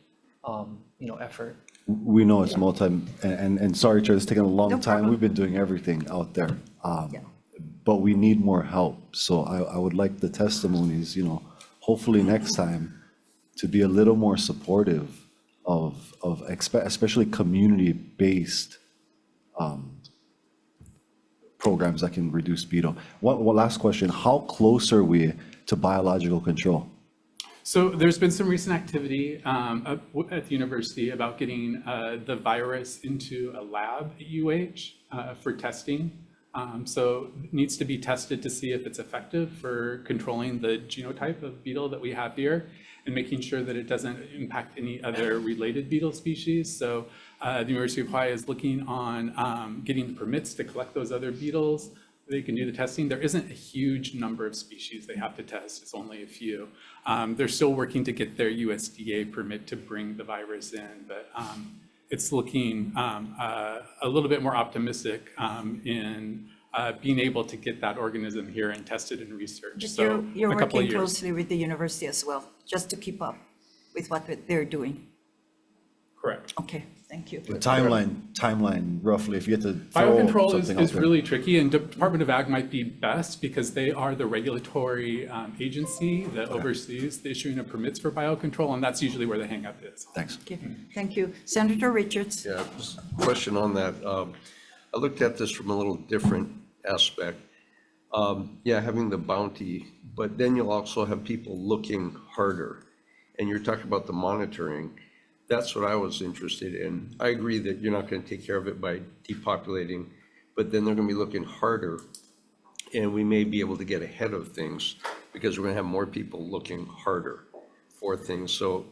effort. We know it's and sorry, Chair, it's taken a long time. We've been doing everything out there. But we need more help. So I would like the testimonies, hopefully next time to be a little more supportive of especially community-based programs that can reduce beetle. One last question, how close are we to biological control? So there's been some recent activity at the university about getting the virus into a lab at UH for testing. So it needs to be tested to see if it's effective for controlling the genotype of beetle that we have here and making sure that it doesn't impact any other related beetle species. So the University of Hawaii is looking on getting the permits to collect those other beetles. They can do the testing. There isn't a huge number of species they have to test. It's only a few. They're still working to get their USDA permit to bring the virus in, but it's looking a little bit more optimistic in being able to get that organism here and tested and researched. So You're a couple of working years. closely with the university as well, just to keep up with what they're doing. Correct. Okay, thank you. The timeline roughly, if you had to throw Biocontrol something out is there. really tricky, and Department of Ag might be best because they are the regulatory agency that oversees the issuing of permits for biocontrol, and that's usually where the hangup is. Thanks. Okay, thank you. Senator Richards? Yeah, just a question on that. I looked at this from a little different aspect. Yeah, having the bounty, but then you'll also have people looking harder. And you're talking about the monitoring. That's what I was interested in. I agree that you're not going to take care of it by depopulating, but then they're going to be looking harder. And we may be able to get ahead of things because we're going to have more people looking harder for things. So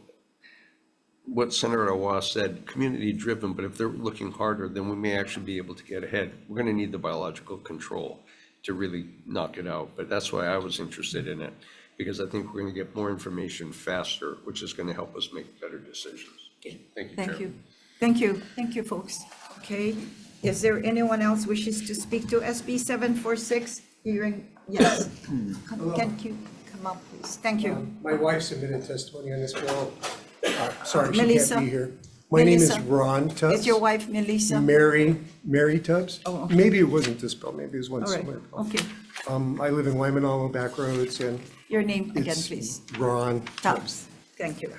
what Senator Awa said, community driven, but if they're looking harder, then we may actually be able to get ahead. We're going to need the biological control to really knock it out. But that's why I was interested in it, because I think we're going to get more information faster, which is going to help us make better decisions. Thank you, Chair. Thank you. Thank you. Thank you, folks. Okay, is there anyone else wishes to speak to SB 746? Hearing, yes. Can you come up, please? Thank you. My wife submitted testimony on this bill. Sorry, she Melissa? can't be here. My name is Melissa? Ron Tubbs. Is your wife Melissa? Mary Tubbs. Oh, okay. Maybe it wasn't this bill, maybe it was one All right, similar. okay. I live in Waimanalo Back Roads, and Your name again, it's please. Ron Tubbs. Thank you.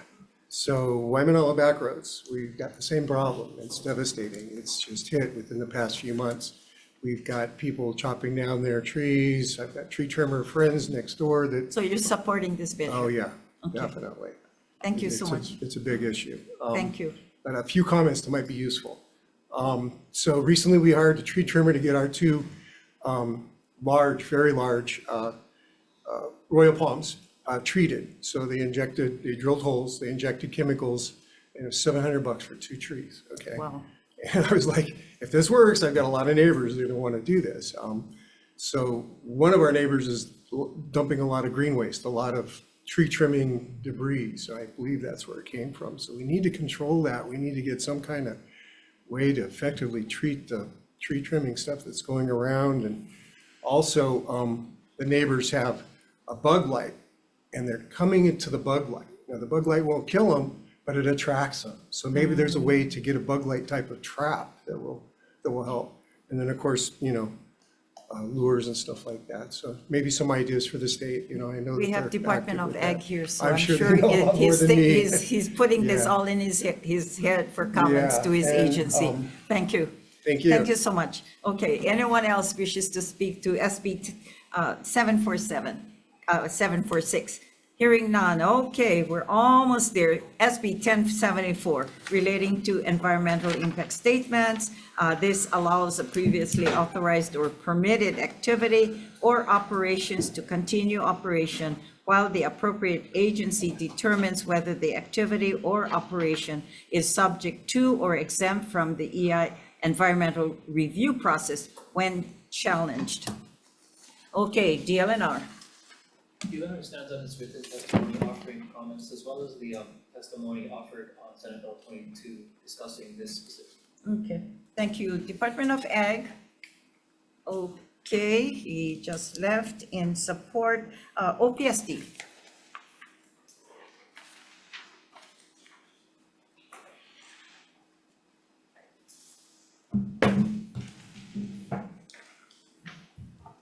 So Waimanalo Back Roads, we've got the same problem. It's devastating. It's just hit within the past few months. We've got people chopping down their trees. I've got tree trimmer friends next door that, So you're supporting this bill? oh yeah, Okay. definitely. Thank you so It's much. It's a big issue. Thank you. But a few comments that might be useful. So recently we hired a tree trimmer to get our two very large royal palms treated. So they drilled holes, they injected chemicals, and it was $700 for 2 trees, okay? Wow. And I was like, if this works, I've got a lot of neighbors that are gonna wanna do this. So one of our neighbors is dumping a lot of green waste, a lot of tree trimming debris. So I believe that's where it came from. So we need to control that. We need to get some kind of way to effectively treat the tree trimming stuff that's going around. And also the neighbors have a bug light and they're coming into the bug light Now, the bug light won't kill them, but it attracts them. So maybe there's a way to get a bug light type of trap that will help. And then, of course, lures and stuff like that. So maybe some ideas for the state, I know. We that have they're Department active of with that. Ag here, so I'm I'm sure sure they know a lot more than me. he's putting this Yeah. all in his head for comments Yeah, to his and, agency. Thank you. Thank you. Thank you so much. Okay, anyone else wishes to speak to SB 746? Hearing none. Okay, we're almost there. SB 1074, relating to environmental impact statements. This allows a previously authorized or permitted activity or operations to continue operation while the appropriate agency determines whether the activity or operation is subject to or exempt from the EI environmental review process when challenged. Okay, DLNR. DLNR stands on its written testimony offering comments as well as the testimony offered on Senate Bill 22 discussing this specific. Okay, thank you. Department of Ag. Okay, he just left. In support, OPSD.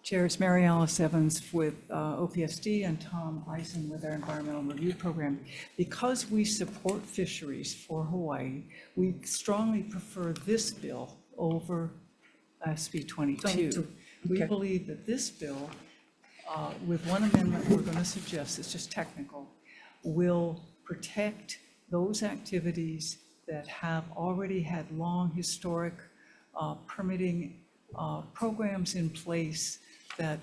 Chairs Mary Alice Evans with OPSD and Tom Eisen with our Environmental Review Program. Because we support fisheries for Hawaii, we strongly prefer this bill over SB 22. We Okay. believe that this bill, with one amendment we're going to suggest, it's just technical, will protect those activities that have already had long historic permitting programs in place that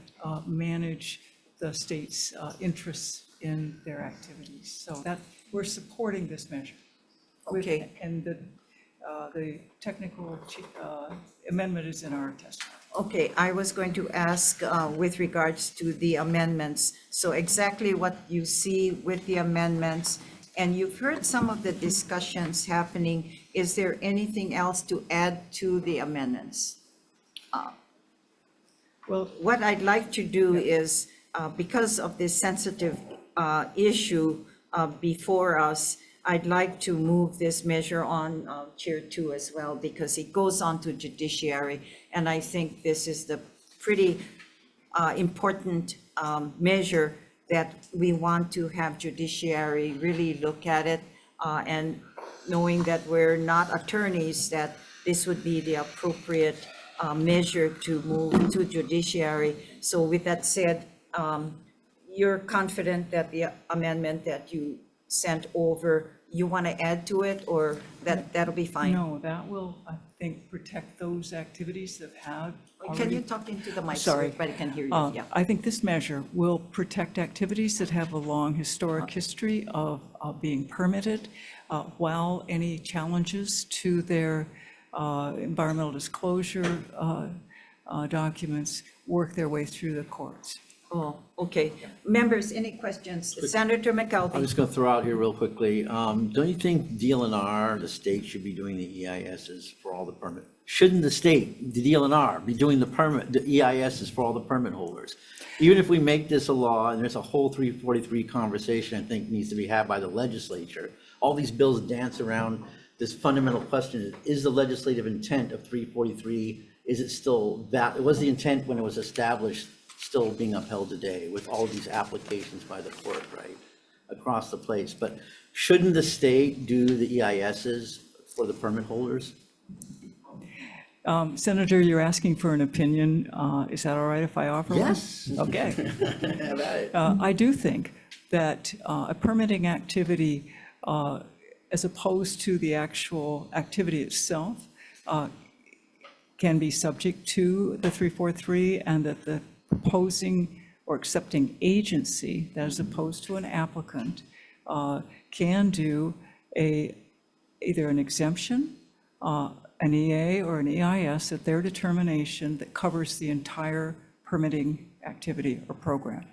manage the state's interests in their activities. So that, we're supporting this measure. Okay. And the technical amendment is in our testimony. Okay, I was going to ask with regards to the amendments. So exactly what you see with the amendments, and you've heard some of the discussions happening. Is there anything else to add to the amendments? Well, what I'd like to do is, because of this sensitive issue before us, I'd like to move this measure on Tier 2 as well, because it goes on to judiciary. And I think this is the pretty important measure that we want to have judiciary really look at it. And knowing that we're not attorneys, that this would be the appropriate measure to move to judiciary. So with that said, you're confident that the amendment that you sent over, you want to add to it, or that'll be fine? No, that will, I think, protect those activities that have Can already. you talk into the mic so Sorry. everybody can hear you? Yeah. I think this measure will protect activities that have a long historic history of being permitted, while any challenges to their environmental disclosure documents work their way through the courts. Oh, okay. Members, any questions? Senator McKelvey. I'm just going to throw out here real quickly. Don't you think DLNR, the state, should be doing the EISs for all the permit? Shouldn't the state, the DLNR, be doing the EISs for all the permit holders? Even if we make this a law, and there's a whole 343 conversation I think needs to be had by the legislature, all these bills dance around this fundamental question: is the legislative intent of 343, is it still that? Was the intent when it was established still being upheld today with all these applications by the court, right, across the place? But shouldn't the state do the EISs for the permit holders? Senator, you're asking for an opinion. Is that all right if I offer one? Yes. Okay. Have at it. I do think that a permitting activity, as opposed to the actual activity itself, can be subject to the 343, and that the proposing or accepting agency, that is opposed to an applicant, can do either an exemption, an EA or an EIS at their determination that covers the entire permitting activity or program.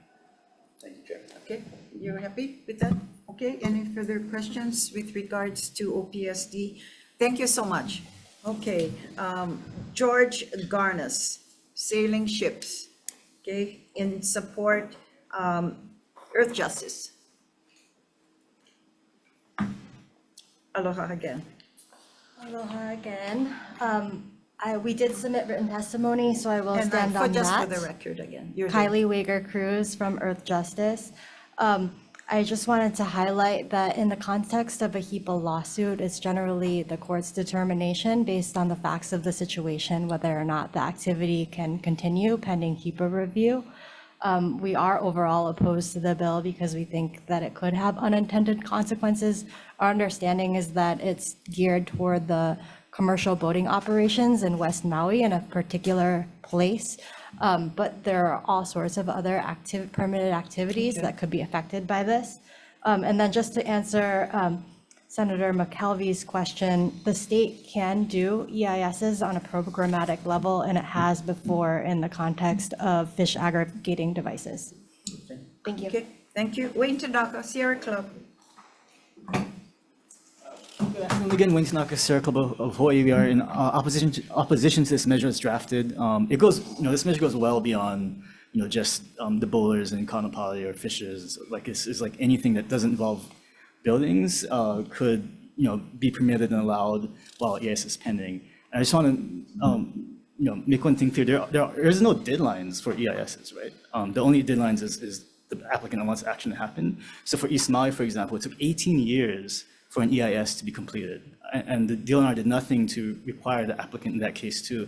Thank you, Chair. Okay, you're happy with that? Okay, any further questions with regards to OPSD? Thank you so much. Okay, George Garnas, sailing ships. Okay, in support, Earth Justice. Aloha again. Aloha again. We did submit written testimony, so I will And stand on that. just for the record again. You're the- Kylie Wager Cruz from Earth Justice. I just wanted to highlight that in the context of a HEPA lawsuit, it's generally the court's determination based on the facts of the situation, whether or not the activity can continue pending HEPA review. We are overall opposed to the bill because we think that it could have unintended consequences. Our understanding is that it's geared toward the commercial boating operations in West Maui in a particular place. But there are all sorts of other permitted activities that could be affected by this. And then just to answer Senator McKelvey's question, the state can do EISs on a programmatic level, and it has before in the context of fish aggregating devices. Thank you. Okay, thank you. Wayne Tanaka, Sierra Club. Good afternoon again, Wayne Tanaka, Sierra Club of Hawaii. We are in opposition to this measure as drafted. It goes, this measure goes well beyond, just the bowlers and kanapali or fishers. Like it's like anything that doesn't involve buildings could, be permitted and allowed while EIS is pending. And I just want to, make one thing clear. There is no deadlines for EISs, right? The only deadlines is the applicant wants action to happen. So for East Maui, for example, it took 18 years for an EIS to be completed. And the DLNR did nothing to require the applicant in that case to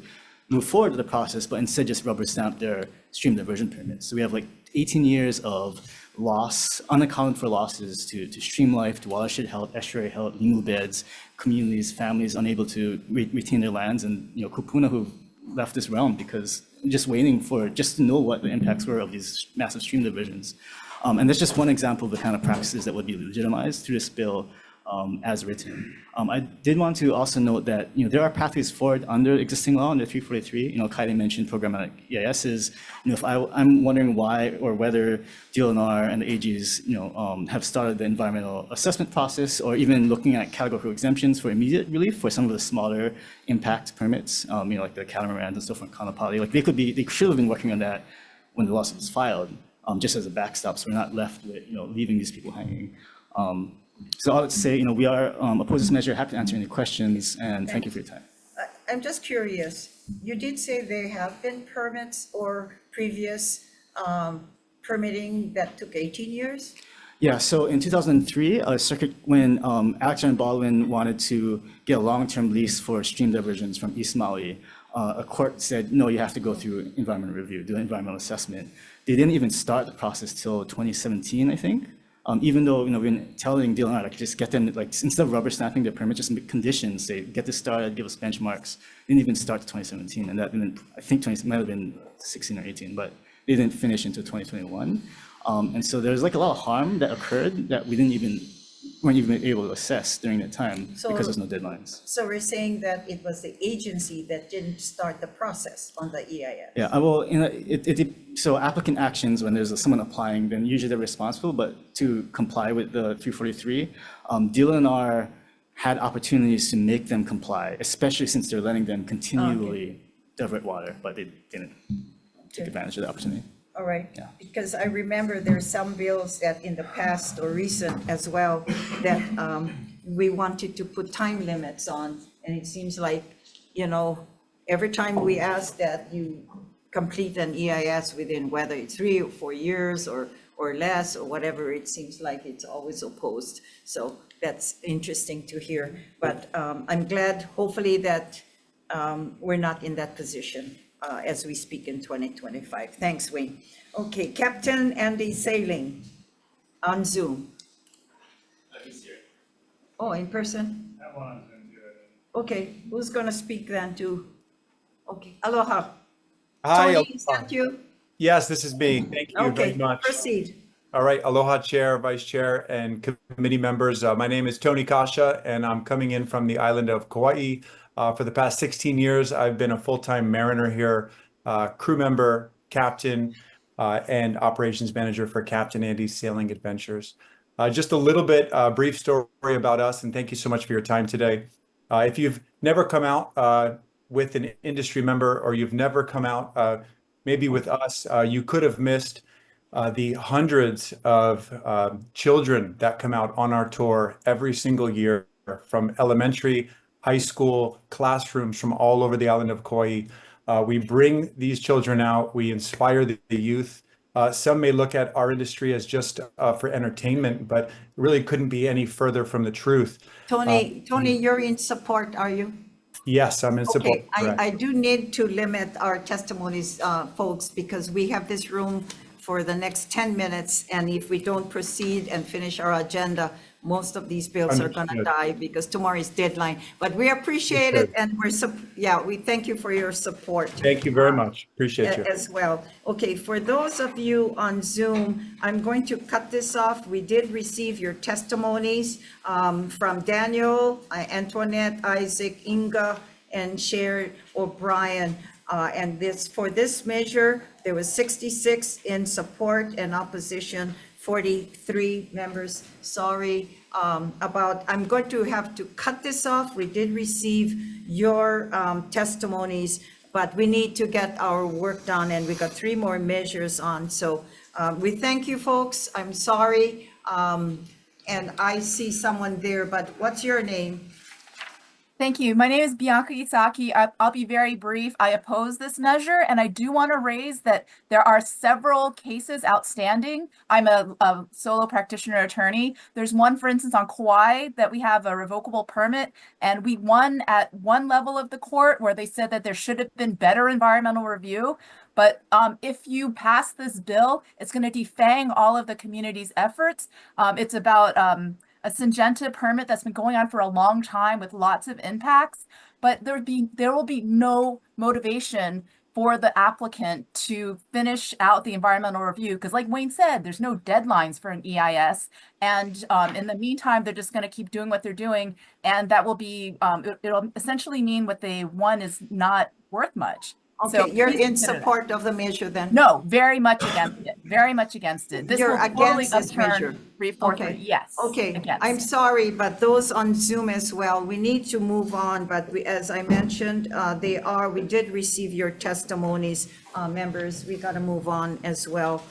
move forward with the process, but instead just rubber stamp their stream diversion permits. So we have like 18 years of loss, unaccounted for losses to stream life, to watershed health, estuary health, limu beds, communities, families unable to retain their lands, and kupuna who left this realm because just waiting just to know what the impacts were of these massive stream diversions. And that's just one example of the kind of practices that would be legitimized through this bill as written. I did want to also note that there are pathways forward under existing law under 343. Kaide mentioned programmatic EISs. I'm wondering why or whether DLNR and the AGs have started the environmental assessment process, or even looking at categorical exemptions for immediate relief for some of the smaller impact permits. Like the catamarans and so forth, kanapali. Like they should have been working on that when the lawsuit was filed, just as a backstop, so we're not left with leaving these people hanging. So I would say, we are opposed to this measure, happy to answer any questions, and thank you for your time. I'm just curious. You did say there have been permits or previous permitting that took 18 years? Yeah, so in 2003, when Alexander Baldwin wanted to get a long-term lease for stream diversions from East Maui, a court said, no, you have to go through environmental review, do an environmental assessment. They didn't even start the process till 2017, I think. Even though, we've been telling DLNR, just get them, instead of rubber stamping their permit, just make conditions, say, get this started, give us benchmarks. They didn't even start to 2017, and that didn't, I think it might have been 16 or 18, but they didn't finish until 2021. And so there's a lot of harm that occurred that weren't even able to assess during that time because there's no deadlines. So we're saying that it was the agency that didn't start the process on the EIS? Yeah, well, so applicant actions, when there's someone applying, then usually they're responsible, but to comply with the 343, DLNR had opportunities to make them comply, especially since they're letting them continually divert water, but they didn't take advantage of the opportunity. All right, because I remember there are some bills that in the past or recent as well that we wanted to put time limits on, and it seems like, every time we ask that you complete an EIS within whether it's 3 or 4 years or less or whatever, it seems like it's always opposed. So that's interesting to hear, but I'm glad, hopefully, that we're not in that position as we speak in 2025. Thanks, Wayne. Okay, Captain Andy Sailing on Zoom. Oh, in person? Okay, who's gonna speak then to, okay, aloha. Hi. Tony, is that you? Yes, this is me. Thank you very much. Proceed. All right, aloha, Chair, Vice Chair, and committee members. My name is Tony Kasha, and I'm coming in from the island of Kauai. For the past 16 years, I've been a full-time mariner here, crew member, captain, and operations manager for Captain Andy's Sailing Adventures. Just a little bit brief story about us, and thank you so much for your time today. If you've never come out with an industry member, or you've never come out maybe with us, you could have missed the hundreds of children that come out on our tour every single year from elementary, high school, classrooms from all over the island of Kauai. We bring these children out, we inspire the youth. Some may look at our industry as just for entertainment, but really couldn't be any further from the truth. Tony, you're in support, are you? Yes, I'm in support. Okay, correct. I do need to limit our testimonies, folks, because we have this room for the next 10 minutes, and if we don't proceed and finish our agenda, most of these bills are going to Understood. die because tomorrow is deadline. But we appreciate it, and we thank you for your support. Thank you very much. Appreciate you. As well. Okay, for those of you on Zoom, I'm going to cut this off. We did receive your testimonies from Daniel, Antoinette, Isaac, Inga, and Sher O'Brien. And for this measure, there was 66 in support and opposition, 43 members. Sorry I'm going to have to cut this off. We did receive your testimonies, but we need to get our work done, and we got 3 more measures on. So we thank you, folks. I'm sorry. And I see someone there, but what's your name? Thank you. My name is Bianca Isaki. I'll be very brief. I oppose this measure, and I do want to raise that there are several cases outstanding. I'm a solo practitioner attorney. There's one, for instance, on Kauai that we have a revocable permit, and we won at one level of the court where they said that there should have been better environmental review. But if you pass this bill, it's going to defang all of the community's efforts. It's about a Syngenta permit that's been going on for a long time with lots of impacts, but there will be no motivation for the applicant to finish out the environmental review, because like Wayne said, there's no deadlines for an EIS, and in the meantime, they're just going to keep doing what they're doing, and that will be it'll essentially mean what they won is not worth much. Okay, So you're please in consider support of the measure then? No, very much against it. Very much against it. This You're will totally against this measure? upturn 343. Okay. Yes. Okay, against. I'm sorry, but those on Zoom as well, we need to move on, but as I mentioned, we did receive your testimonies, members, we got to move on as well.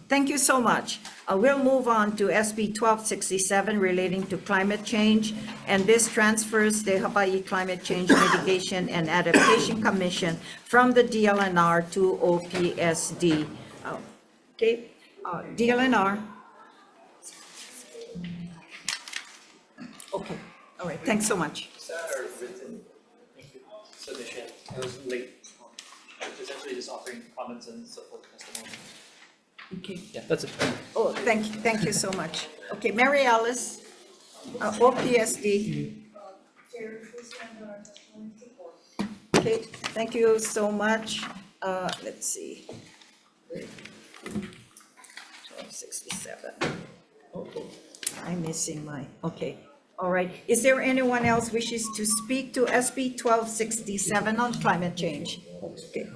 Thank you so much. We'll move on to SB 1267 relating to climate change, and this transfers the Hawaii Climate Change Mitigation and Adaptation Commission from the DLNR to OPSD. Okay, DLNR. Okay, all right, thanks so much. Is that our written submission? It was late. Essentially just offering comments and support testimony. Okay. Yeah, that's it. Oh, thank you so much. Okay, Mary Alice, OPSD. Okay, thank you so much. Let's see. 1267. Oh, I'm missing my, okay. All right. Is there anyone else wishes to speak to SB 1267 on climate change? Okay.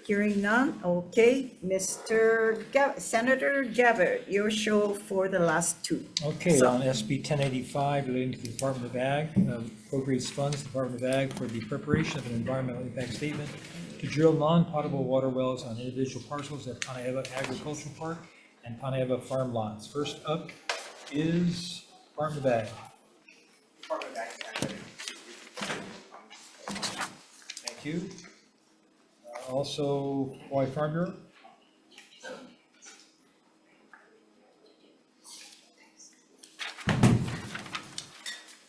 Hearing none, okay. Senator Gabbard, your show for the last 2. Okay, on SB 1085 relating to the Department of Ag, appropriates funds, Department of Ag, for the preparation of an environmental impact statement to drill non-potable water wells on individual parcels at Panaeva Agricultural Park and Panaeva Farm Lots. First up is Department of Ag. Department of Ag. Thank you. Also, Hawaii Farm Bureau.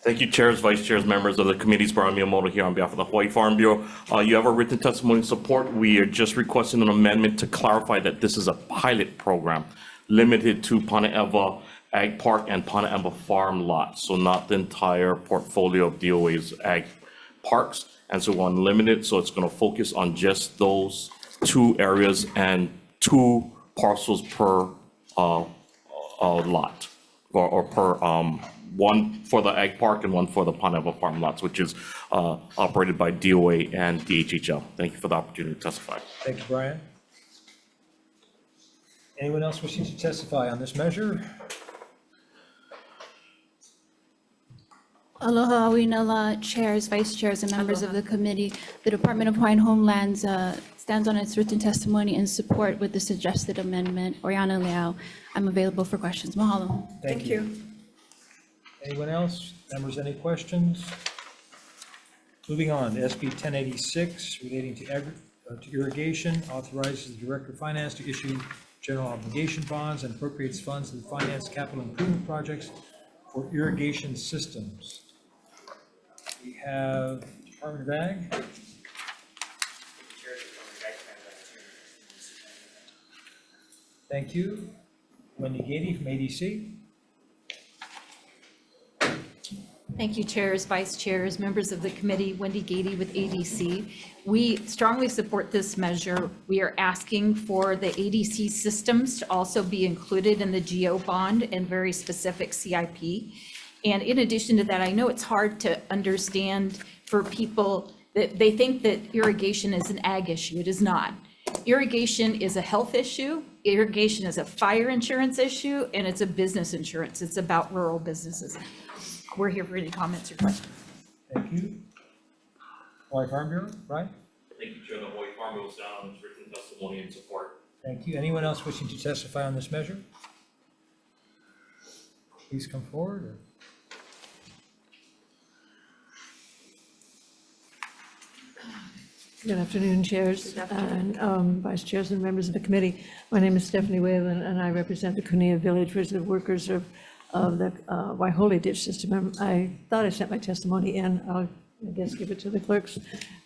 Thank you, chairs, vice chairs, members of the committees. Brian Miyamoto here on behalf of the Hawaii Farm Bureau. You have a written testimony support. We are just requesting an amendment to clarify that this is a pilot program limited to Panaeva Ag Park and Panaeva Farm Lots, so not the entire portfolio of DOA's ag parks. And so we're unlimited, so it's going to focus on just those 2 areas and 2 parcels per lot, or per one for the ag park and one for the Panaeva Farm Lots, which is operated by DOA and DHHL. Thank you for the opportunity to testify. Thank you, Brian. Anyone else wishing to testify on this measure? Aloha, Awinala, chairs, vice chairs, and members of the committee. The Department of Hawaiian Homelands stands on its written testimony in support with the suggested amendment. Oriana Leao, I'm available for questions. Mahalo. Thank you. Anyone else? Members, any questions? Moving on, SB 1086 relating to irrigation, authorizes the Director of Finance to issue general obligation bonds and appropriates funds to finance capital improvement projects for irrigation systems. We have Department of Ag. Thank you. Wendy Gady from ADC. Thank you, chairs, vice chairs, members of the committee. Wendy Gady with ADC. We strongly support this measure. We are asking for the ADC systems to also be included in the GO bond and very specific CIP. And in addition to that, I know it's hard to understand for people that they think that irrigation is an ag issue. It is not. Irrigation is a health issue. Irrigation is a fire insurance issue, and it's a business insurance. It's about rural businesses. We're here for any comments or questions. Thank you. Hawaii Farm Bureau, right? Thank you, Chair. The Hawaii Farm Bill stands on its written testimony and support. Thank you. Anyone else wishing to testify on this measure? Please come forward. Or... Good afternoon, chairs and vice chairs and members of the committee. My name is Stephanie Whalen, and I represent the Kunia Village Resident Workers of the Waiho'ole ditch system. I thought I sent my testimony in. I'll, I guess, give it to the clerks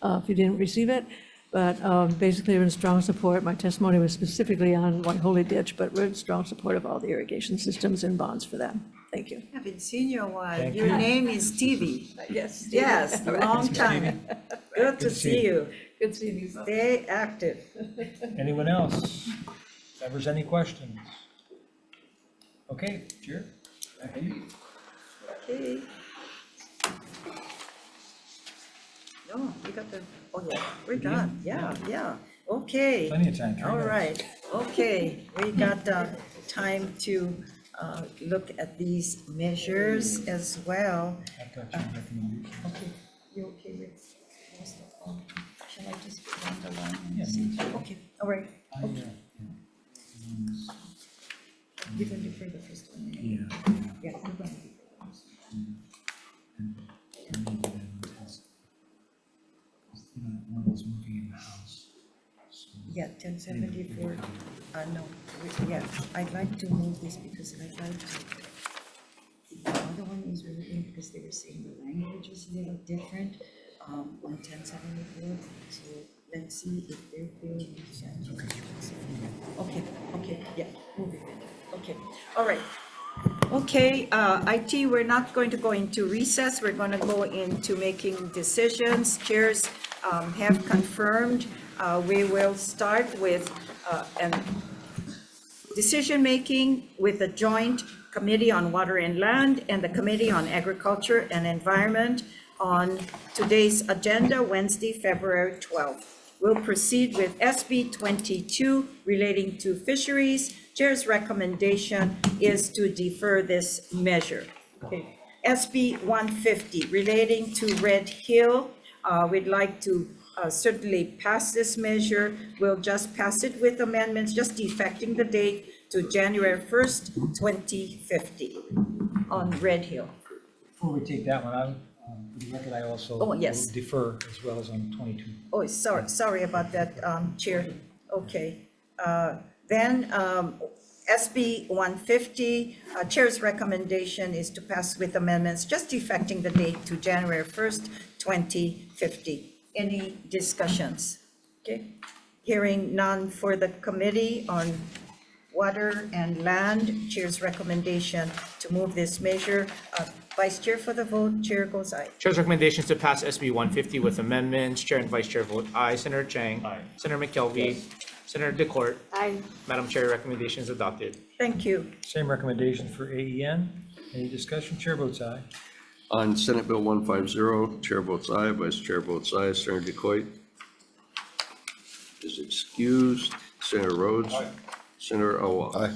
if you didn't receive it. But basically, we're in strong support. My testimony was specifically on Waiho'ole ditch, but we're in strong support of all the irrigation systems and bonds for them. Thank you. I haven't seen you in a while. Thank Your you. name is Stevie. Yes. Yes, long time. Good to see you. Good seeing you. Stay active. Anyone else? Members, any questions? Okay, Chair. Back to you. Okay. No, we got the, oh yeah, we're done. Yeah, yeah. Okay. Plenty of time. 3 All minutes. right. Okay, we got time to look at these measures as well. I've got your recommendation. Okay, you okay with most of them? Shall I just run the line and see? Okay, all right. Okay. You can defer the first one. Yeah. Yeah, we're going to defer those. One was moving in the house. Yeah, 1074, no, yeah, I'd like to move this because I'd like to, the other one is removing because they were saying the language is a little different on 1074, so let's see if they're feeling. Okay, yeah, move it, okay, all right. Okay, IT, we're not going to go into recess, we're going to go into making decisions. Chairs have confirmed. We will start with decision-making with the Joint Committee on Water and Land and the Committee on Agriculture and Environment on today's agenda, Wednesday, February 12th. We'll proceed with SB 22 relating to fisheries. Chair's recommendation is to defer this measure. Okay. SB 150 relating to Red Hill. We'd like to certainly pass this measure. We'll just pass it with amendments, just defecting the date to January 1st, 2050 on Red Hill. Before we take that one out, for the record, I also Oh, yes. will defer as well as on 22. Oh, sorry about that, Chair. Okay. Then SB 150, Chair's recommendation is to pass with amendments, just defecting the date to January 1st, 2050. Any discussions? Okay. Hearing none for the Committee on Water and Land, Chair's recommendation to move this measure. Vice Chair for the vote, Chair goes aye. Chair's recommendation is to pass SB 150 with amendments. Chair and Vice Chair vote aye. Senator Chang. Aye. Senator McKelvey. Yes. Senator DeCourt. Aye. Madam Chair, recommendation is adopted. Thank you. Same recommendation for AEN. Any discussion? Chair votes aye. On Senate Bill 150, Chair votes aye, Vice Chair votes aye. Senator DeCourt is excused. Senator Rhodes. Aye. Senator Awa. Aye.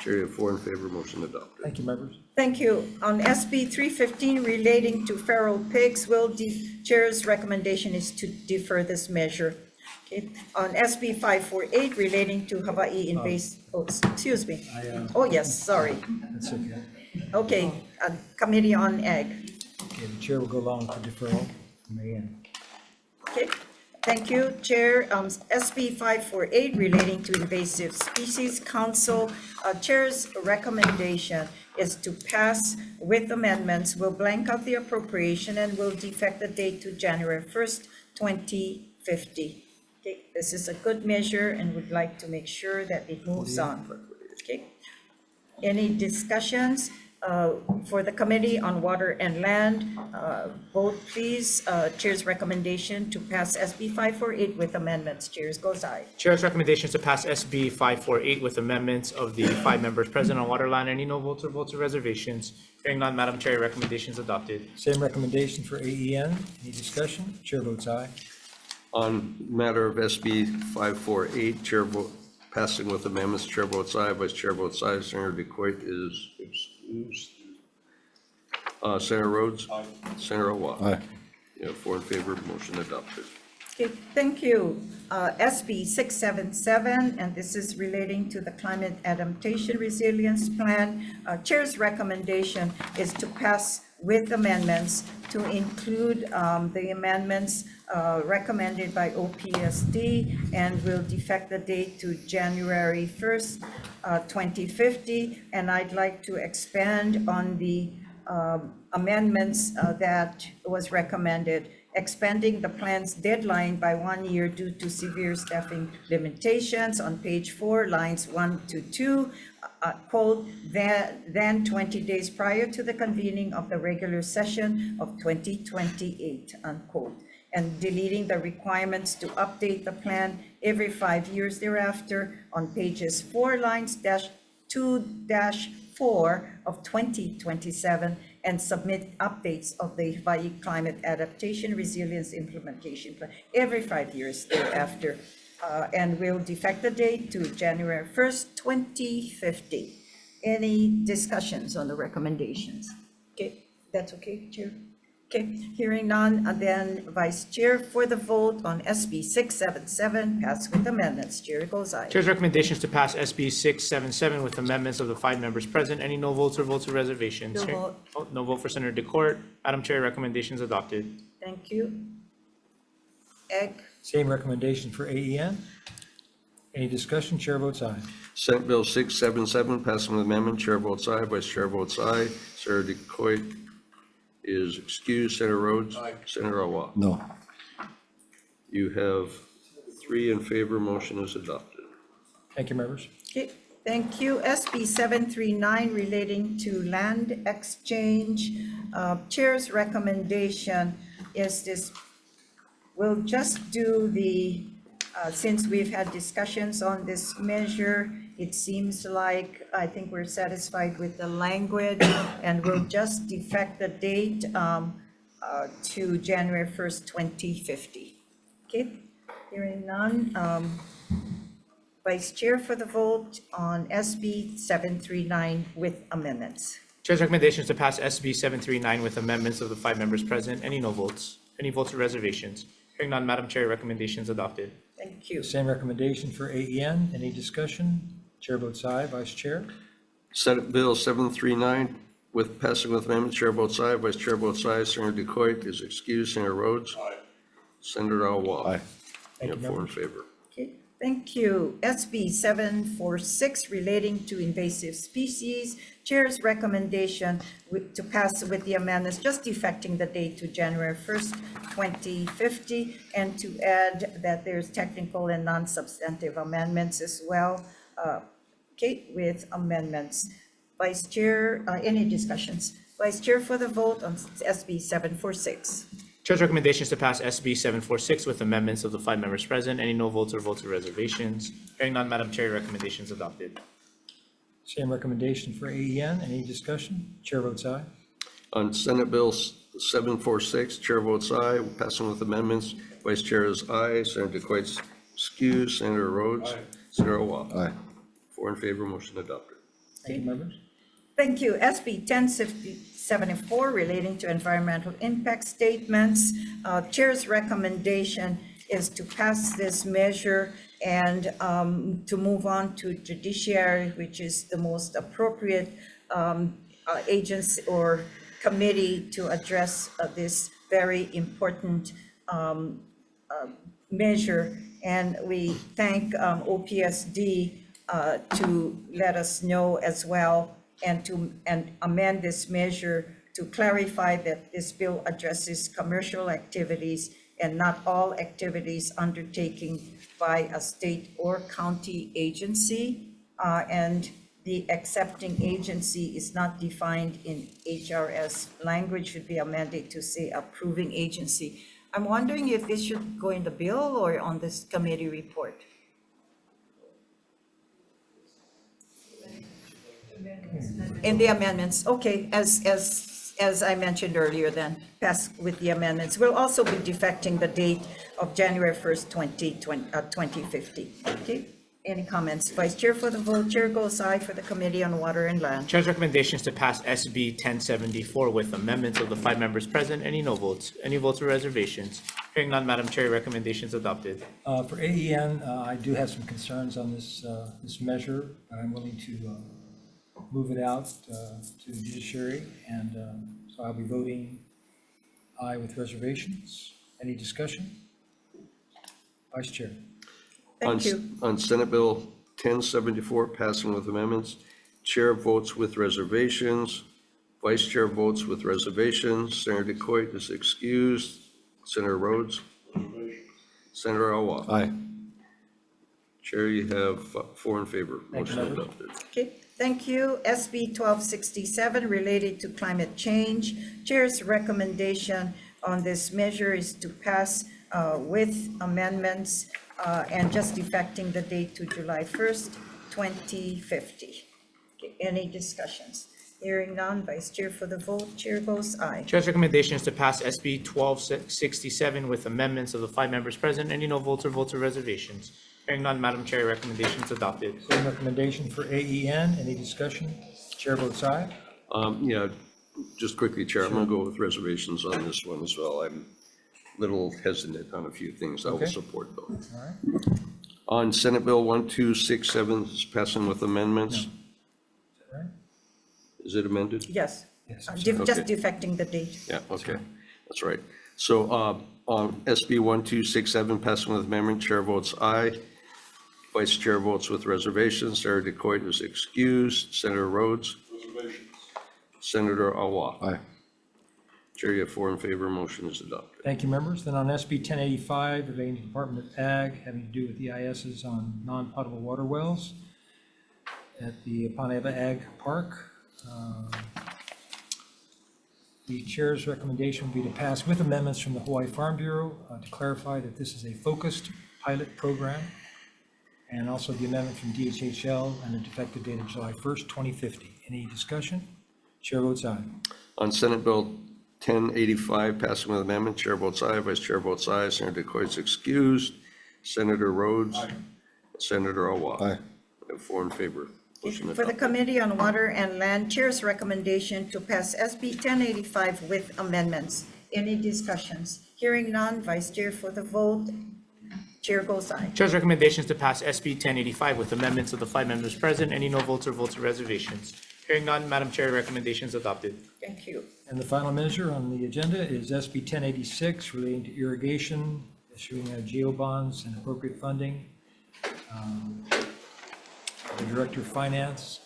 Chair, you have 4 in favor, motion adopted. Thank you, members. Thank you. On SB 315 relating to feral pigs, Chair's recommendation is to defer this measure. Okay. On SB 548 relating to Hawaii invasive, oh, excuse me. Oh, yes, sorry. That's okay. Okay, Committee on Ag. Okay, the chair will go along with the deferral from AN. Okay, thank you, Chair. SB 548 relating to invasive species council. Chair's recommendation is to pass with amendments, will blank out the appropriation and will defect the date to January 1st, 2050. Okay, this is a good measure and would like to make sure that it moves on. Okay. Any discussions for the Committee on Water and Land? Vote please. Chair's recommendation to pass SB 548 with amendments. Chairs goes aye. Chair's recommendation is to pass SB 548 with amendments of the 5 members present on water, land. Any no votes or votes or reservations? Hearing none, Madam Chair, recommendation is adopted. Same recommendation for AEN. Any discussion? Chair votes aye. On matter of SB 548, Chair vote passing with amendments, Chair votes aye, Vice Chair votes aye. Senator DeQuoit is excused. Senator Rhodes? Aye. Senator Awa? Aye. Yeah, 4 in favor, motion adopted. Okay, thank you. SB 677, and this is relating to the Climate Adaptation Resilience Plan. Chair's recommendation is to pass with amendments to include the amendments recommended by OPSD and will defect the date to January 1st, 2050. And I'd like to expand on the amendments that was recommended, expanding the plan's deadline by 1 year due to severe staffing limitations on page 4, lines 1 to 2, quote, then 20 days prior to the convening of the regular session of 2028, unquote, and deleting the requirements to update the plan every 5 years thereafter on pages 4, lines -2-4 of 2027, and submit updates of the Hawai'i Climate Adaptation Resilience Implementation Plan every 5 years thereafter, and will defect the date to January 1st, 2050. Any discussions on the recommendations? Okay, that's okay, Chair? Okay, hearing none, then Vice Chair for the vote on SB 677, pass with amendments. Chair goes aye. Chair's recommendation is to pass SB 677 with amendments of the 5 members present. Any no votes or votes or reservations? No vote. Oh, no vote for Senator DeCourt. Madam Chair, recommendation is adopted. Thank you. Ag. Same recommendation for AEN. Any discussion? Chair votes aye. Senate Bill 677, passing with amendment, Chair votes aye, Vice Chair votes aye. Senator DeQuoit is excused. Senator Rhodes? Aye. Senator Awa? No. You have 3 in favor, motion is adopted. Thank you, members. Okay, thank you. SB 739 relating to land exchange. Chair's recommendation is this, we'll just do the, since we've had discussions on this measure, it seems like, I think we're satisfied with the language, and we'll just defect the date to January 1st, 2050. Okay, hearing none. Vice Chair for the vote on SB 739 with amendments. Chair's recommendation is to pass SB 739 with amendments of the 5 members present. Any no votes? Any votes or reservations? Hearing none, Madam Chair, recommendation is adopted. Thank you. Same recommendation for AEN. Any discussion? Chair votes aye. Vice Chair? Senate Bill 739, with passing with amendment, Chair votes aye, Vice Chair votes aye. Senator DeQuoit is excused. Senator Rhodes? Aye. Senator Awa? Aye. You have 4 in favor. Okay, thank you. SB 746 relating to invasive species. Chair's recommendation to pass with the amendments, just defecting the date to January 1st, 2050, and to add that there's technical and non-substantive amendments as well. Okay, with amendments. Vice Chair, any discussions? Vice Chair for the vote on SB 746. Chair's recommendation is to pass SB 746 with amendments of the 5 members present. Any no votes or votes or reservations? Hearing none, Madam Chair, recommendation is adopted. Same recommendation for AEN. Any discussion? Chair votes aye. On Senate Bill 746, Chair votes aye, passing with amendments. Vice Chair is aye. Senator DeQuoit's excused. Senator Rhodes? Aye. Senator Awa? Aye. 4 in favor, motion adopted. Thank you, members. Thank you. SB 1074 relating to environmental impact statements. Chair's recommendation is to pass this measure and to move on to judiciary, which is the most appropriate agency or committee to address this very important measure. And we thank OPSD to let us know as well and amend this measure to clarify that this bill addresses commercial activities and not all activities undertaken by a state or county agency. And the accepting agency is not defined in HRS. Language should be amended to say approving agency. I'm wondering if this should go in the bill or on this committee report. In the amendments, okay, as I mentioned earlier, then pass with the amendments. We'll also be defecting the date of January 1st, 2050. Okay, any comments? Vice Chair for the vote. Chair goes aye for the Committee on Water and Land. Chair's recommendations to pass SB 1074 with amendments of the 5 members present. Any no votes? Any votes or reservations? Hearing none, Madam Chair, recommendations adopted. For AEN, I do have some concerns on this measure. I'm willing to move it out to the judiciary, and so I'll be voting aye with reservations. Any discussion? Vice Chair. Thank you. On Senate Bill 1074, passing with amendments, Chair votes with reservations. Vice Chair votes with reservations. Senator DeCoit is excused. Senator Rhodes? Senator Awa? Aye. Chair, you have 4 in favor. Motion adopted. Okay, thank you. SB 1267 related to climate change. Chair's recommendation on this measure is to pass with amendments and just effecting the date to July 1st, 2050. Okay, any discussions? Hearing none, Vice Chair for the vote. Chair goes aye. Chair's recommendation is to pass SB 1267 with amendments of the 5 members present. Any no votes or reservations? Hearing none, Madam Chair, recommendation is adopted. Same recommendation for AEN. Any discussion? Chair votes aye. Yeah, just quickly, Chair, I'm going to go with reservations on this one as well. I'm a little hesitant on a few things. I will Okay. support though. All right. On Senate Bill 1267, is passing with amendments. Is that right? Is it amended? Yes. Yes. Just Okay. defecting the date. Yeah, okay, that's right. So on SB 1267, passing with amendment, Chair votes aye. Vice Chair votes with reservations. Senator DeCoit is excused. Senator Rhodes? Senator Awa? Aye. Chair, you have 4 in favor. Motion is adopted. Thank you, members. Then on SB 1085 relating to Department of Ag, having to do with EISs on non-potable water wells at the Paneva Ag Park. The chair's recommendation would be to pass with amendments from the Hawaii Farm Bureau to clarify that this is a focused pilot program, and also the amendment from DHHL and the effective date of July 1st, 2050. Any discussion? Chair votes aye. On Senate Bill 1085, passing with amendment, Chair votes aye. Vice Chair votes aye. Senator DeCoit is excused. Senator Rhodes? Senator Awa? Aye. I have 4 in favor. Motion For the adopted. Committee on Water and Land, Chair's recommendation to pass SB 1085 with amendments. Any discussions? Hearing none, Vice Chair for the vote. Chair goes aye. Chair's recommendation is to pass SB 1085 with amendments of the 5 members present. Any no votes or reservations? Hearing none, Madam Chair, recommendation is adopted. Thank you. And the final measure on the agenda is SB 1086 relating to irrigation, issuing GEO bonds and appropriate funding. The Director of Finance.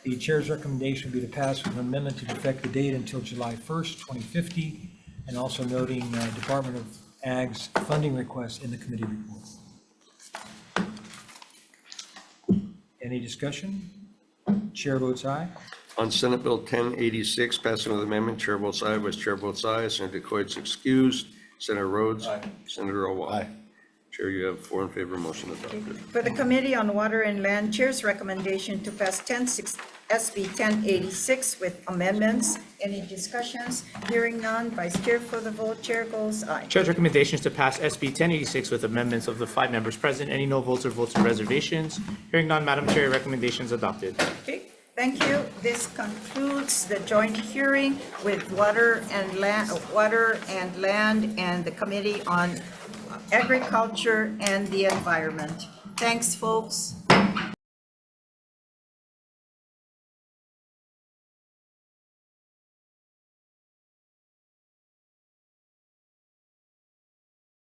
The Chair's recommendation would be to pass with an amendment to effect the date until July 1st, 2050, and also noting Department of Ag's funding request in the committee report. Any discussion? Chair votes aye. On Senate Bill 1086, passing with amendment, Chair votes aye. Vice Chair votes aye. Senator DeCoit is excused. Senator Rhodes? Aye. Senator Awa? Aye. Chair, you have 4 in favor. Motion adopted. For the Committee on Water and Land, Chair's recommendation to pass SB 1086 with amendments. Any discussions? Hearing none, Vice Chair for the vote. Chair goes aye. Chair's recommendation is to pass SB 1086 with amendments of the 5 members present. Any no votes or reservations? Hearing none, Madam Chair, recommendation is adopted. Okay, thank you. This concludes the joint hearing with Water and Land and the Committee on Agriculture and the Environment. Thanks, folks.